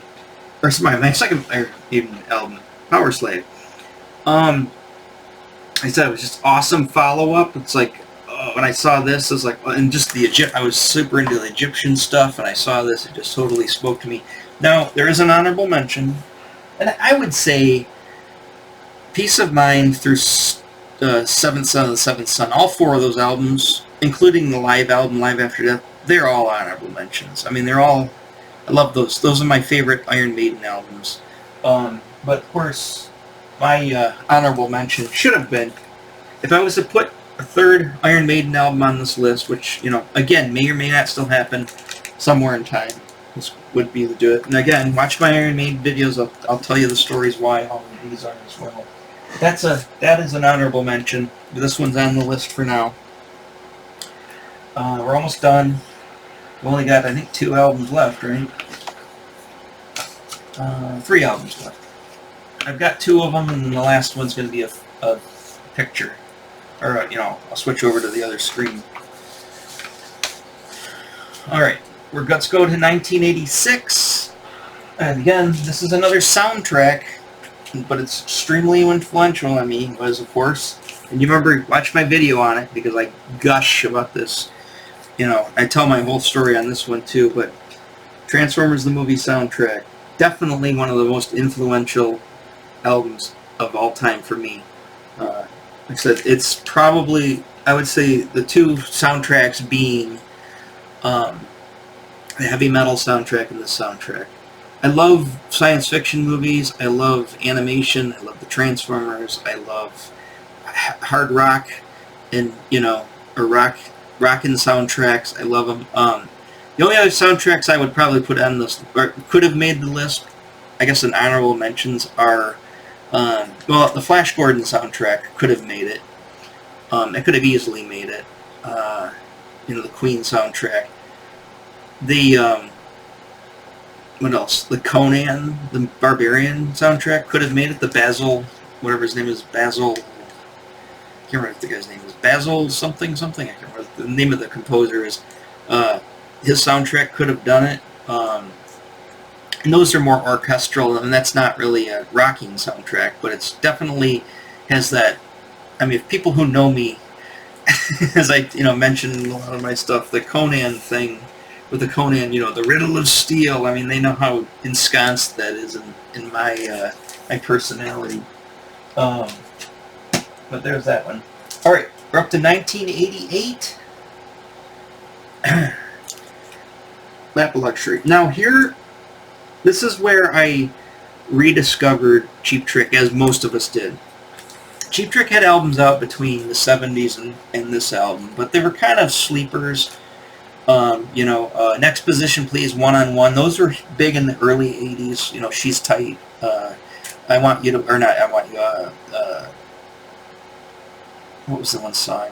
or my second Iron Maiden album, Power Slave. I said it was just awesome follow-up. It's like, when I saw this, I was like, and just I was super into the Egyptian stuff, and I saw this, it just totally spoke to me. Now, there is an honorable mention, and I would say Peace of Mind through Seventh Son of the Seventh Son, all four of those albums, including the live album, Live After Death, they're all honorable mentions. I mean, they're all, I love those. Those are my favorite Iron Maiden albums. But, of course, my honorable mention should have been, if I was to put a third Iron Maiden album on this list, which, you know, again, may or may not still happen somewhere in time, this would be the do it. And again, watch my Iron Maiden videos. I'll tell you the stories why all of these are as well. That is an honorable mention. This one's on the list for now. We're almost done. We only got, I think, 2 albums left, right? 3 albums left. I've got 2 of them, and the last one's going to be a picture. Or, you know, I'll switch over to the other screen. Alright, let's go to 1986. And again, this is another soundtrack, but it's extremely influential on me, was, of course. And you remember, watch my video on it, because I gush about this. You know, I tell my whole story on this one, too, but Transformers the movie soundtrack, definitely one of the most influential albums of all time for me. Like I said, it's probably, I would say, the 2 soundtracks being the heavy metal soundtrack and this soundtrack. I love science fiction movies, I love animation, I love the Transformers, I love hard rock and, you know, or rockin' soundtracks, I love them. The only other soundtracks I would probably put on this, or could have made the list, I guess in honorable mentions, are well, the Flash Gordon soundtrack could have made it. It could have easily made it. You know, the Queen soundtrack. The, what else? The Conan, the Barbarian soundtrack could have made it. The Basil, whatever his name is, Basil, I can't remember what the guy's name is. Basil something. I can't remember what the name of the composer is. His soundtrack could have done it. And those are more orchestral, and that's not really a rocking soundtrack, but it's definitely has that I mean, if people who know me, as I mentioned in a lot of my stuff, the Conan thing with the Conan, the Riddle of Steel. I mean, they know how ensconced that is in my my personality. But there's that one. All right, we're up to 1988. Lap of Luxury. Now here, this is where I rediscovered Cheap Trick, as most of us did. Cheap Trick had albums out between the 70s and this album, but they were kind of sleepers. Next Position Please, One on One. Those were big in the early 80s. She's Tight. I Want You to, or not, I Want You, what was the one song?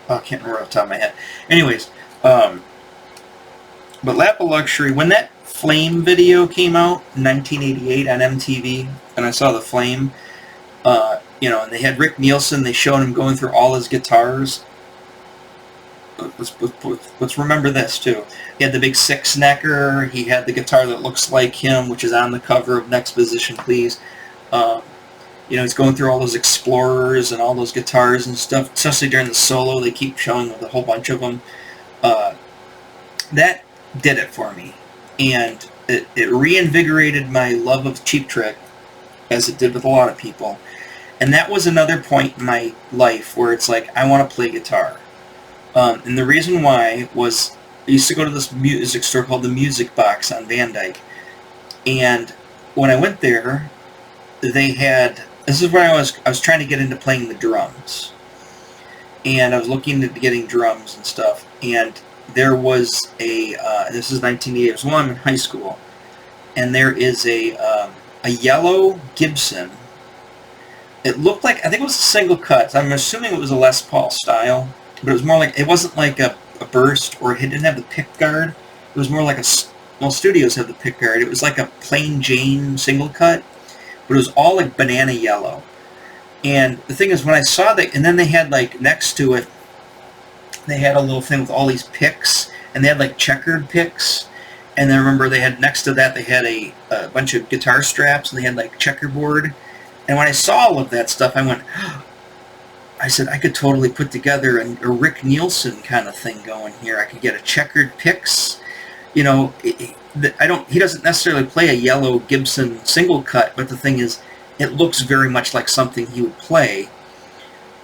Oh, I can't remember off the top of my head. Anyways, but Lap of Luxury, when that Flame video came out in 1988 on MTV, and I saw the Flame, and they had Rick Nielsen, they showed him going through all his guitars. Let's remember this, too. He had the big six-necker, he had the guitar that looks like him, which is on the cover of Next Position Please. He's going through all those Explorers and all those guitars and stuff, especially during the solo, they keep showing with a whole bunch of them. That did it for me. And it reinvigorated my love of Cheap Trick, as it did with a lot of people. And that was another point in my life where it's like, I want to play guitar. And the reason why was, I used to go to this music store called the Music Box on Van Dyke. And when I went there, they had, this is where I was trying to get into playing the drums. And I was looking at getting drums and stuff. And there was this is 1988, it was while I'm in high school. And there is a yellow Gibson. It looked like, I think it was a single cut. I'm assuming it was a Les Paul style. But it was more like, it wasn't like a burst, or it didn't have the pick guard. It was more like studios have the pick guard. It was like a plain Jane single cut, but it was all like banana yellow. And the thing is, when I saw that, and then they had like next to it, they had a little thing with all these picks, and they had like checkered picks. And then I remember they had next to that, they had a bunch of guitar straps, and they had like checkerboard. And when I saw all of that stuff, I went, I said, I could totally put together a Rick Nielsen kind of thing going here. I could get a checkered picks. He doesn't necessarily play a yellow Gibson single cut, but the thing is, it looks very much like something he would play.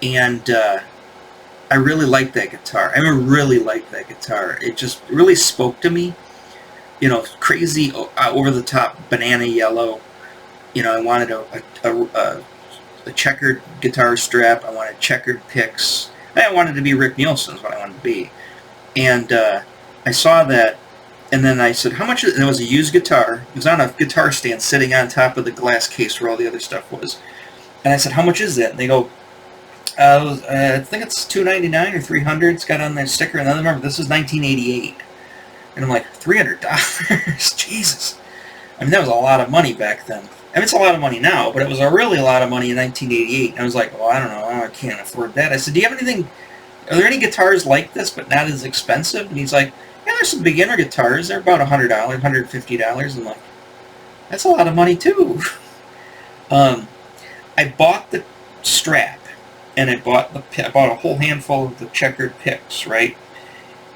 And I really liked that guitar. I really liked that guitar. It just really spoke to me. Crazy, over-the-top banana yellow. I wanted a checkered guitar strap. I wanted checkered picks. I wanted to be Rick Nielsen is what I wanted to be. And I saw that, and then I said, how much is it? And it was a used guitar. It was on a guitar stand sitting on top of the glass case where all the other stuff was. And I said, how much is that? And they go, I think it's $299 or $300. It's got on that sticker. And then I remember, this is 1988. And I'm like, $300? Jesus. I mean, that was a lot of money back then. I mean, it's a lot of money now, but it was really a lot of money in 1988. And I was like, well, I don't know, I can't afford that. I said, do you have anything, are there any guitars like this, but not as expensive? And he's like, yeah, there's some beginner guitars. They're about $100, $150. I'm like, that's a lot of money, too. I bought the strap, and I bought a whole handful of the checkered picks, right?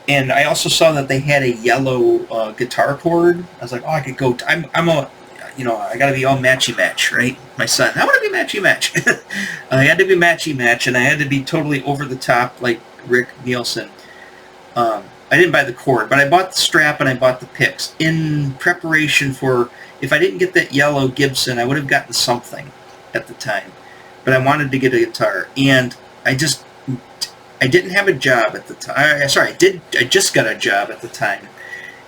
And I also saw that they had a yellow guitar cord. I was like, oh, I could go, I gotta be all matchy-match, right? My son, I want to be matchy-match. I had to be matchy-match, and I had to be totally over-the-top like Rick Nielsen. I didn't buy the cord, but I bought the strap and I bought the picks in preparation for, if I didn't get that yellow Gibson, I would have gotten something at the time. But I wanted to get a guitar, and I didn't have a job at the time. I just got a job at the time.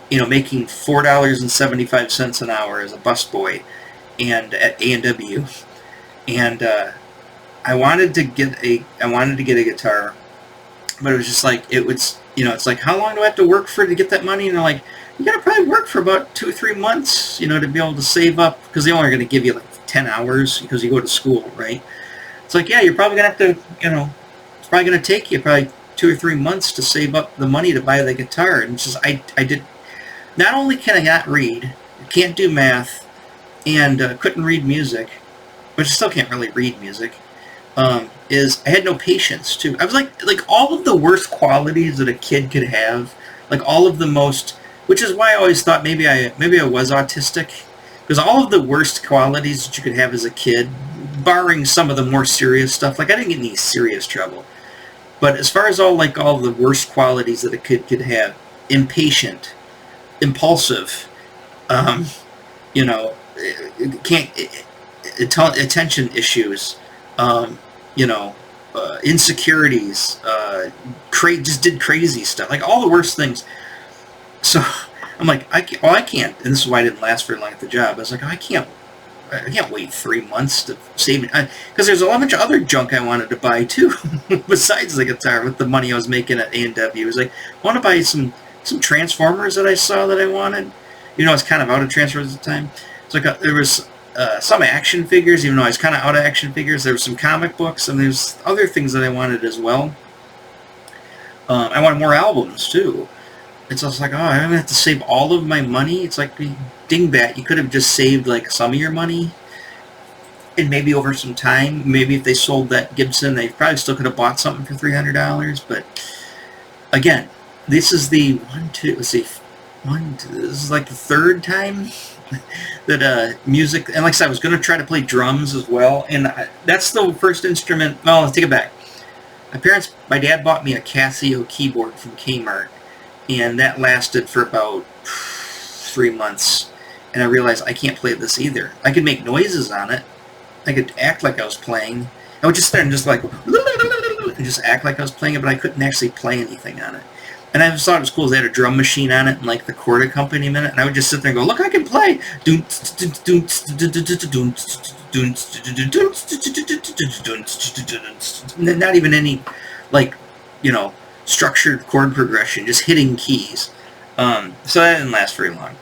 Making $4.75 an hour as a busboy, and at A&W, and I wanted to get a guitar, but it was just like, it's like, how long do I have to work to get that money? And they're like, you gotta probably work for about 2 or 3 months, to be able to save up, because they only are going to give you like 10 hours because you go to school, right? It's like, yeah, you're probably gonna have to, it's probably gonna take you probably 2 or 3 months to save up the money to buy the guitar. And it's just, I did. Not only can I not read, can't do math, and couldn't read music, which I still can't really read music, is I had no patience too. I was like all of the worst qualities that a kid could have, like all of the most, which is why I always thought maybe I was autistic, because all of the worst qualities that you could have as a kid, barring some of the more serious stuff, like I didn't get any serious trouble, but as far as all the worst qualities that a kid could have, impatient, impulsive, you know, can't attention issues, you know, insecurities, just did crazy stuff, like all the worst things. So I'm like, I can't, and this is why I didn't last very long at the job. I was like, I can't wait 3 months to save it, because there's a lot of other junk I wanted to buy too, besides the guitar, with the money I was making at A&W. I was like, I want to buy some Transformers that I saw that I wanted. You know, I was kind of out of Transformers at the time. It's like there was some action figures, even though I was kind of out of action figures. There were some comic books, and there's other things that I wanted as well. I wanted more albums too. It's also like, oh, I'm going to have to save all of my money. It's like, dingbat, you could have just saved like some of your money, and maybe over some time, maybe if they sold that Gibson, they probably still could have bought something for $300. But again, this is the this is like the third time that music, and like I said, I was going to try to play drums as well, and that's the first instrument. Well, let's take it back. My dad bought me a Casio keyboard from Kmart, and that lasted for about 3 months, and I realized I can't play this either. I could make noises on it. I could act like I was playing. I would just sit there and just like, and just act like I was playing it, but I couldn't actually play anything on it. And I just thought it was cool. They had a drum machine on it and like the chord accompaniment, and I would just sit there and go, look, I can play. Not even any, like, you know, structured chord progression, just hitting keys. So that didn't last very long.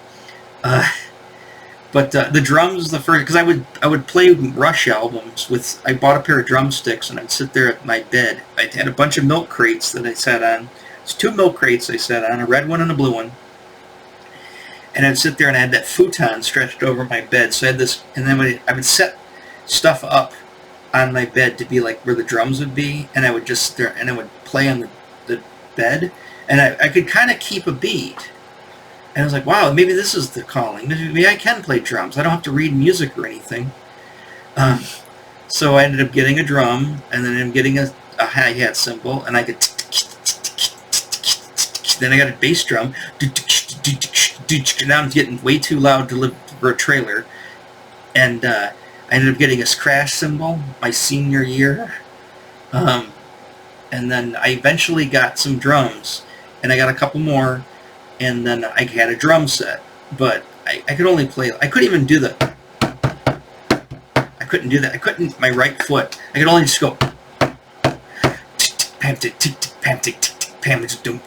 But the drums was the first, because I would play Rush albums with. I bought a pair of drumsticks, and I'd sit there at my bed. I had a bunch of milk crates that I sat on. It's 2 milk crates I sat on, a red one and a blue one. And I'd sit there and I had that futon stretched over my bed. So I had this, and then I would set stuff up on my bed to be like where the drums would be, and I would just sit there and I would play on the bed, and I could kind of keep a beat. And I was like, wow, maybe this is the calling. Maybe I can play drums. I don't have to read music or anything. So I ended up getting a drum, and then I'm getting a hi-hat cymbal, and I could. Then I got a bass drum. Now I'm getting way too loud to live for a trailer. And I ended up getting a crash cymbal my senior year. And then I eventually got some drums, and I got a couple more, and then I had a drum set. But I could only play, I couldn't even do I couldn't do that. I couldn't, my right foot, I could only just go pam tick tick tick pam tick tick tick pam tick tick.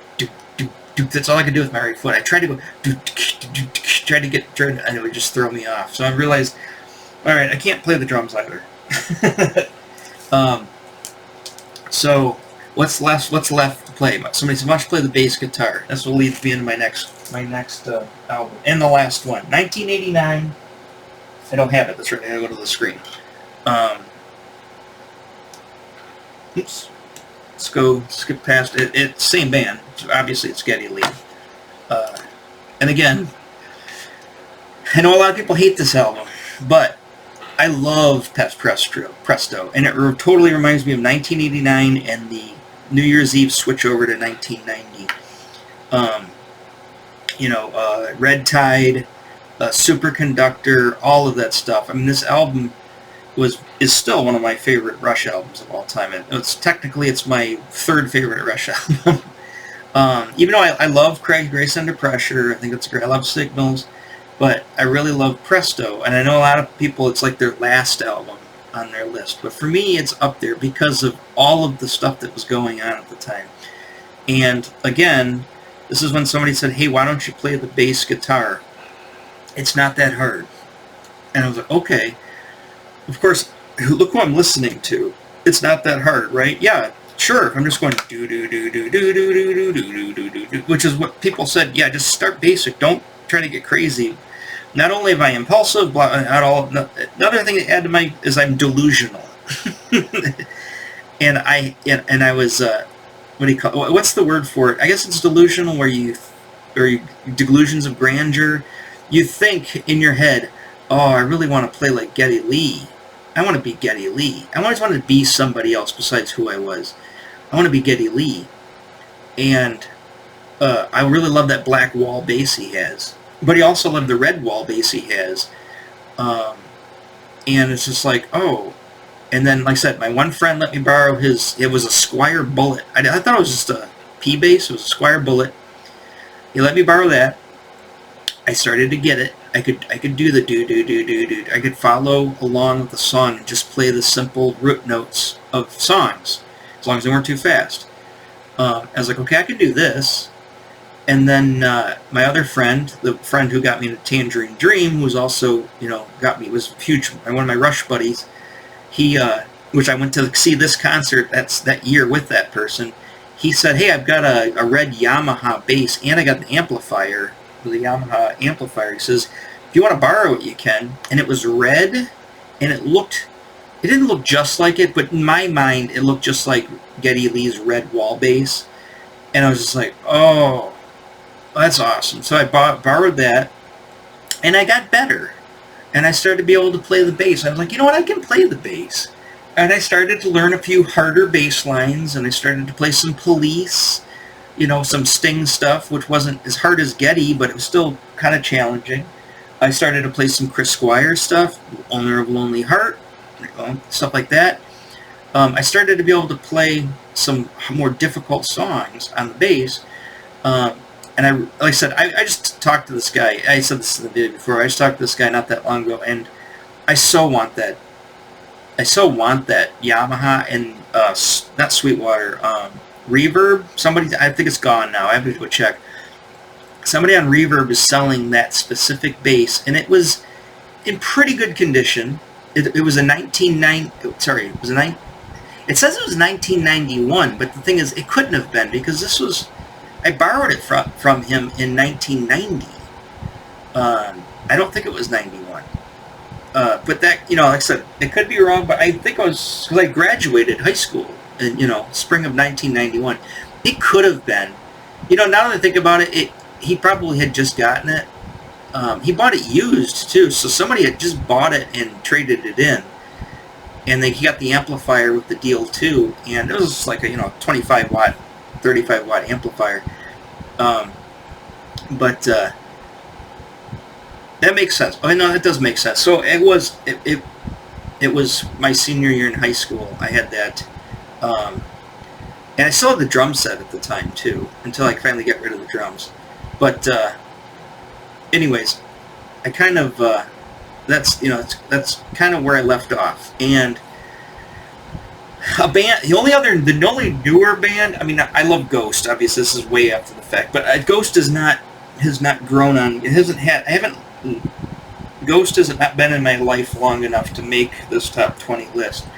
That's all I could do with my right foot. I tried to go, and it would just throw me off. So I realized, all right, I can't play the drums either. So what's left to play? Somebody said, why don't you play the bass guitar? This will lead me into my next album, and the last one, 1989. I don't have it. That's right. I gotta go to the screen. Oops. Let's go skip past it. It's same band. Obviously, it's Geddy Lee. And again, I know a lot of people hate this album, but I love Presto, and it totally reminds me of 1989 and the New Year's Eve switch over to 1990. Red Tide, Superconductor, all of that stuff. I mean, this album is still one of my favorite Rush albums of all time. It's my third favorite Rush album. Even though I love Craig Grace Under Pressure, I think it's great. I love Signals, but I really love Presto, and I know a lot of people, it's like their last album on their list. But for me, it's up there because of all of the stuff that was going on at the time. And again, this is when somebody said, hey, why don't you play the bass guitar? It's not that hard. And I was like, okay. Of course, look who I'm listening to. It's not that hard, right? Yeah, sure. I'm just going do do do do do do do do do do do do, which is what people said. Yeah, just start basic. Don't try to get crazy. Not only am I impulsive, not all. Another thing to add to is I'm delusional. And I was what do you call? What's the word for it? I guess it's delusional, delusions of grandeur. You think in your head, oh, I really want to play like Geddy Lee. I want to be Geddy Lee. I always wanted to be somebody else besides who I was. I want to be Geddy Lee. And I really love that black wall bass he has. But he also loved the red wall bass he has. And it's just like, oh. And then, like I said, my one friend let me borrow his, it was a Squier Bullet. I thought it was just a P bass. It was a Squier Bullet. He let me borrow that. I started to get it. I could do the do. I could follow along with the song and just play the simple root notes of songs, as long as they weren't too fast. I was like, okay, I can do this. And then my other friend, the friend who got me into Tangerine Dream, who was also, was huge, one of my Rush buddies. He, which I went to see this concert that year with that person. He said, hey, I've got a red Yamaha bass, and I got the amplifier, the Yamaha amplifier. He says, if you want to borrow it, you can. And it was red, and it didn't look just like it, but in my mind, it looked just like Geddy Lee's red wall bass. And I was just like, oh, that's awesome. So I borrowed that, and I got better. And I started to be able to play the bass. I was like, you know what, I can play the bass. And I started to learn a few harder bass lines, and I started to play some Police, some Sting stuff, which wasn't as hard as Geddy, but it was still kind of challenging. I started to play some Chris Squire stuff, Owner of Lonely Heart, stuff like that. I started to be able to play some more difficult songs on the bass. And like I said, I just talked to this guy. I said this in the video before. I just talked to this guy not that long ago, and I so want that. I so want that Yamaha and not Sweetwater, Reverb. Somebody, I think it's gone now. I have to go check. Somebody on Reverb is selling that specific bass, and it was in pretty good condition. It was a 1990. Sorry, it was It says it was 1991, but the thing is, it couldn't have been, because this was. I borrowed it from him in 1990. I don't think it was 91. But that, like I said, it could be wrong, but I think it was, because I graduated high school in, spring of 1991. It could have been. Now that I think about it, he probably had just gotten it. He bought it used, too, so somebody had just bought it and traded it in. And then he got the amplifier with the deal, too, and it was like a, 25-watt 35-watt amplifier. But that makes sense. Oh, no, that does make sense. So it was my senior year in high school. I had that. And I still had the drum set at the time, too, until I finally got rid of the drums. But anyways, I kind of, that's kind of where I left off. And a band, the only newer band, I mean, I love Ghost, obviously this is way after the fact, but Ghost has not grown on, Ghost has not been in my life long enough to make this top 20 list.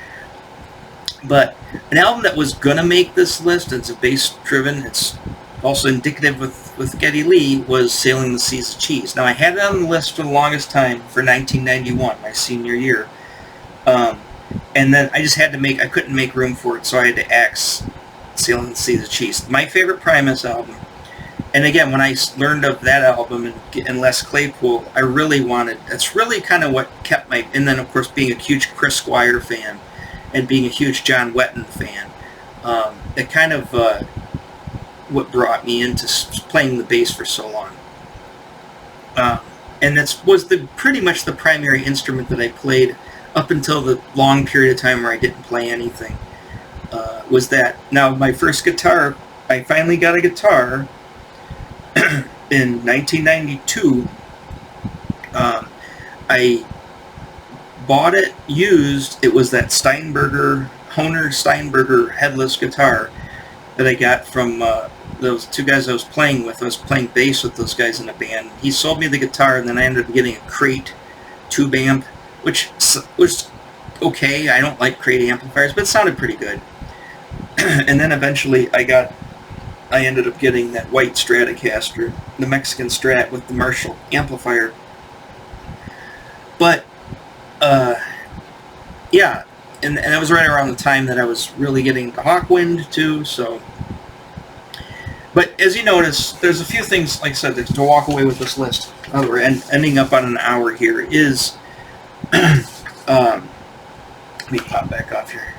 But an album that was gonna make this list, it's a bass driven, it's also indicative with Geddy Lee, was Sailing the Seas of Cheese. Now I had it on the list for the longest time for 1991, my senior year. And then I just had to I couldn't make room for it, so I had to axe Sailing the Seas of Cheese. My favorite Primus album. And again, when I learned of that album and Les Claypool, I really wanted, that's really kind of what kept my, and then of course being a huge Chris Squire fan and being a huge John Wetton fan, it kind of what brought me into playing the bass for so long. And that was pretty much the primary instrument that I played up until the long period of time where I didn't play anything, was that. Now, my first guitar, I finally got a guitar in 1992. I bought it used. It was that Hohner Steinberger headless guitar that I got from those two guys I was playing with. I was playing bass with those guys in a band. He sold me the guitar, and then I ended up getting a Crate tube amp, which was okay. I don't like Crate amplifiers, but it sounded pretty good. And then eventually I ended up getting that white Stratocaster, the Mexican Strat with the Marshall amplifier. But yeah, and that was right around the time that I was really getting the Hawkwind too. So, but as you notice, there's a few things, like I said, that to walk away with this list. We're ending up on an hour here. Is let me pop back off here.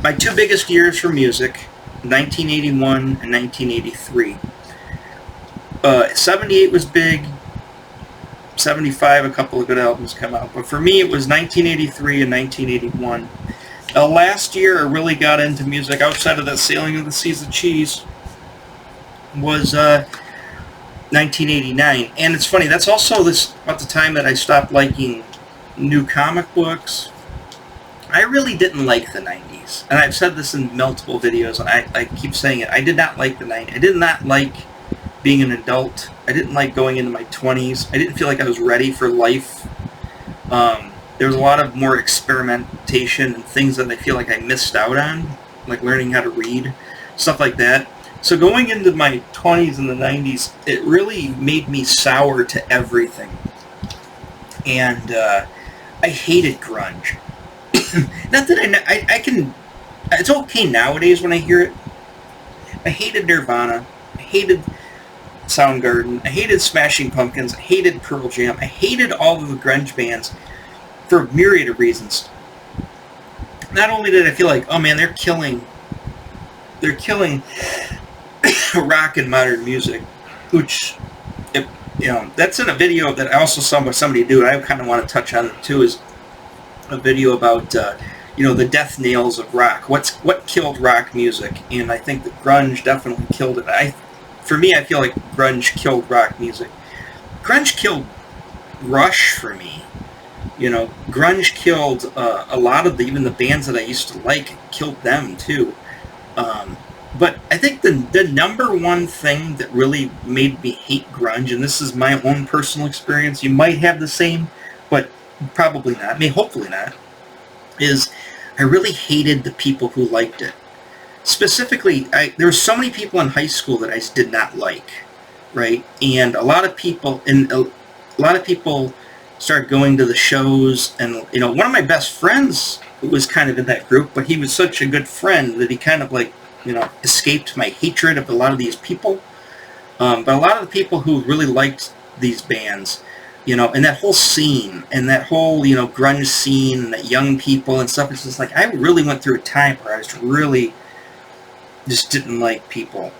My two biggest years for music, 1981 and 1983. 78 was big. 75, a couple of good albums come out. But for me, it was 1983 and 1981. Last year, I really got into music outside of that Sailing of the Seas of Cheese was 1989. And it's funny, that's also about the time that I stopped liking new comic books. I really didn't like the 90s. And I've said this in multiple videos, and I keep saying it. I did not like the 90s. I did not like being an adult. I didn't like going into my 20s. I didn't feel like I was ready for life. There was a lot of more experimentation and things that I feel like I missed out on, like learning how to read, stuff like that. So going into my 20s in the 90s, it really made me sour to everything. And I hated grunge. Not that I can... It's okay nowadays when I hear it. I hated Nirvana. I hated Soundgarden. I hated Smashing Pumpkins. I hated Pearl Jam. I hated all of the grunge bands for a myriad of reasons. Not only did I feel like, oh man, they're killing rock and modern music, which, that's in a video that I also saw somebody do, and I kind of want to touch on it too, is a video about, the death nails of rock. What killed rock music? And I think that grunge definitely killed it. For me, I feel like grunge killed rock music. Grunge killed Rush for me. Grunge killed a lot of even the bands that I used to like, killed them too. But I think the number one thing that really made me hate grunge, and this is my own personal experience, you might have the same, but probably not, hopefully not, is I really hated the people who liked it. Specifically, there were so many people in high school that I did not like, right? And a lot of people started going to the shows, and one of my best friends was kind of in that group, but he was such a good friend that he kind of escaped my hatred of a lot of these people. But a lot of the people who really liked these bands, and that whole scene, and that whole, grunge scene, and that young people and stuff, it's just like, I really went through a time where I was really just didn't like people.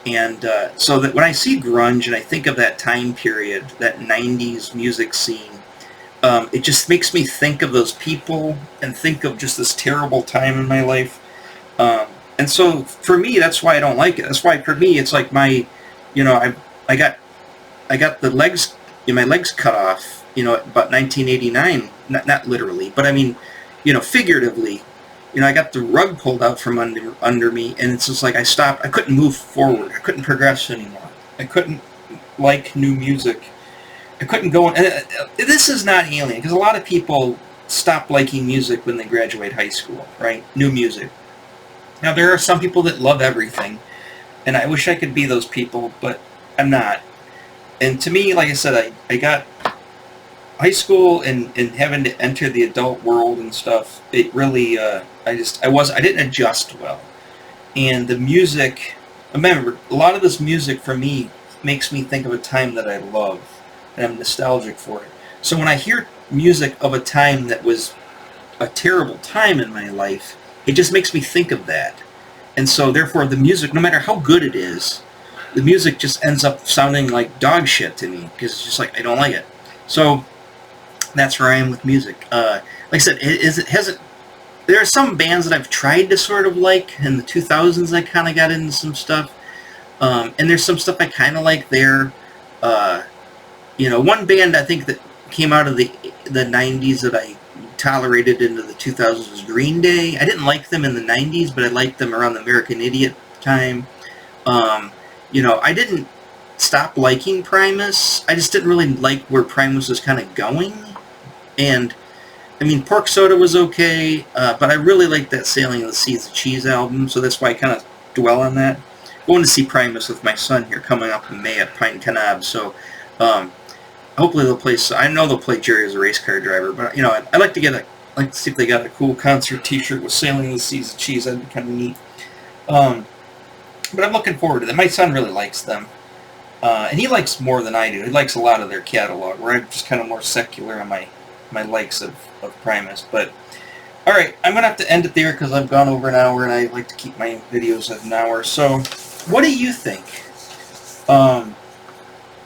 And so that when I see grunge and I think of that time period, that 90s music scene, it just makes me think of those people and think of just this terrible time in my life. And so for me, that's why I don't like it. That's why for me, it's like I got the legs, my legs cut off, about 1989, not literally, but I mean, figuratively, I got the rug pulled out from under me, and it's just like I stopped. I couldn't move forward. I couldn't progress anymore. I couldn't like new music. I couldn't go. And this is not alien, because a lot of people stop liking music when they graduate high school, right? New music. Now, there are some people that love everything, and I wish I could be those people, but I'm not. And to me, like I said, I got high school and having to enter the adult world and stuff, it really, I didn't adjust well. And the music, remember, a lot of this music for me makes me think of a time that I love, and I'm nostalgic for it. So when I hear music of a time that was a terrible time in my life, it just makes me think of that. And so therefore the music, no matter how good it is, the music just ends up sounding like dog shit to me, because it's just like, I don't like it. So that's where I am with music. Like I said, there are some bands that I've tried to sort of like. In the 2000s, I kind of got into some stuff. And there's some stuff I kind of like there. One band I think that came out of the 90s that I tolerated into the 2000s was Green Day. I didn't like them in the 90s, but I liked them around the American Idiot time. I didn't stop liking Primus. I just didn't really like where Primus was kind of going. And, I mean, Pork Soda was okay, but I really liked that Sailing of the Seas of Cheese album, so that's why I kind of dwell on that. Going to see Primus with my son here coming up in May at Pine Knob, so hopefully they'll play. I know they'll play Jerry as a race car driver, but you know, I'd like to like to see if they got a cool concert T-shirt with "Sailing the Seas of Cheese." That'd be kind of neat. But I'm looking forward to them. My son really likes them, and he likes more than I do. He likes a lot of their catalog. Where I'm just kind of more secular on my likes of Primus. But all right, I'm gonna have to end it there because I've gone over an hour, and I like to keep my videos at an hour. So, what do you think?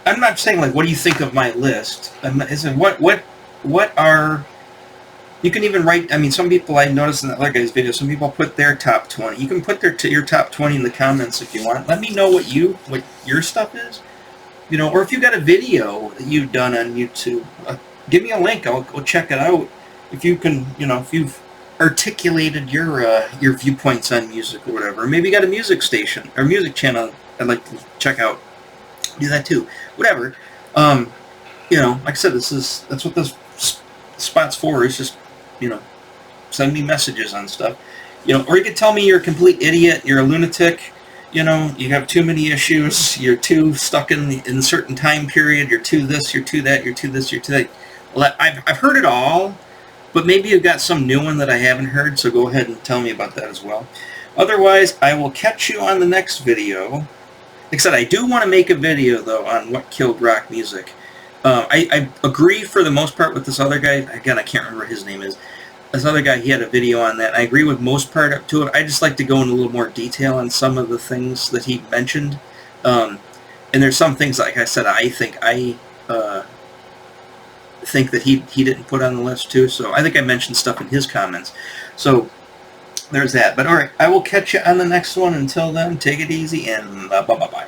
I'm not saying like what do you think of my list. I'm saying what are, you can even write. I mean, some people I noticed in that other guy's video. Some people put their top 20. You can put your top 20 in the comments if you want. Let me know what your stuff is. You know, or if you got a video that you've done on YouTube, give me a link. I'll go check it out. If you can, you know, if you've articulated your viewpoints on music or whatever. Or maybe you got a music station or music channel I'd like to check out. Do that too. Whatever. You know, like I said, that's what this spot's for. Is just, you know, send me messages on stuff. You know, or you could tell me you're a complete idiot, you're a lunatic, you know, you have too many issues, you're too stuck in a certain time period, you're too this, you're too that, you're too this, you're too that. Well, I've heard it all, but maybe you've got some new one that I haven't heard, so go ahead and tell me about that as well. Otherwise, I will catch you on the next video. Like I said, I do want to make a video, though, on what killed rock music. I agree for the most part with this other guy. Again, I can't remember what his name is. This other guy, he had a video on that. I agree with most part up to it. I just like to go into a little more detail on some of the things that he mentioned. And there's some things, like I said, I think that he didn't put on the list, too. So I think I mentioned stuff in his comments. So there's that. But all right, I will catch you on the next one. Until then, take it easy and bye-bye.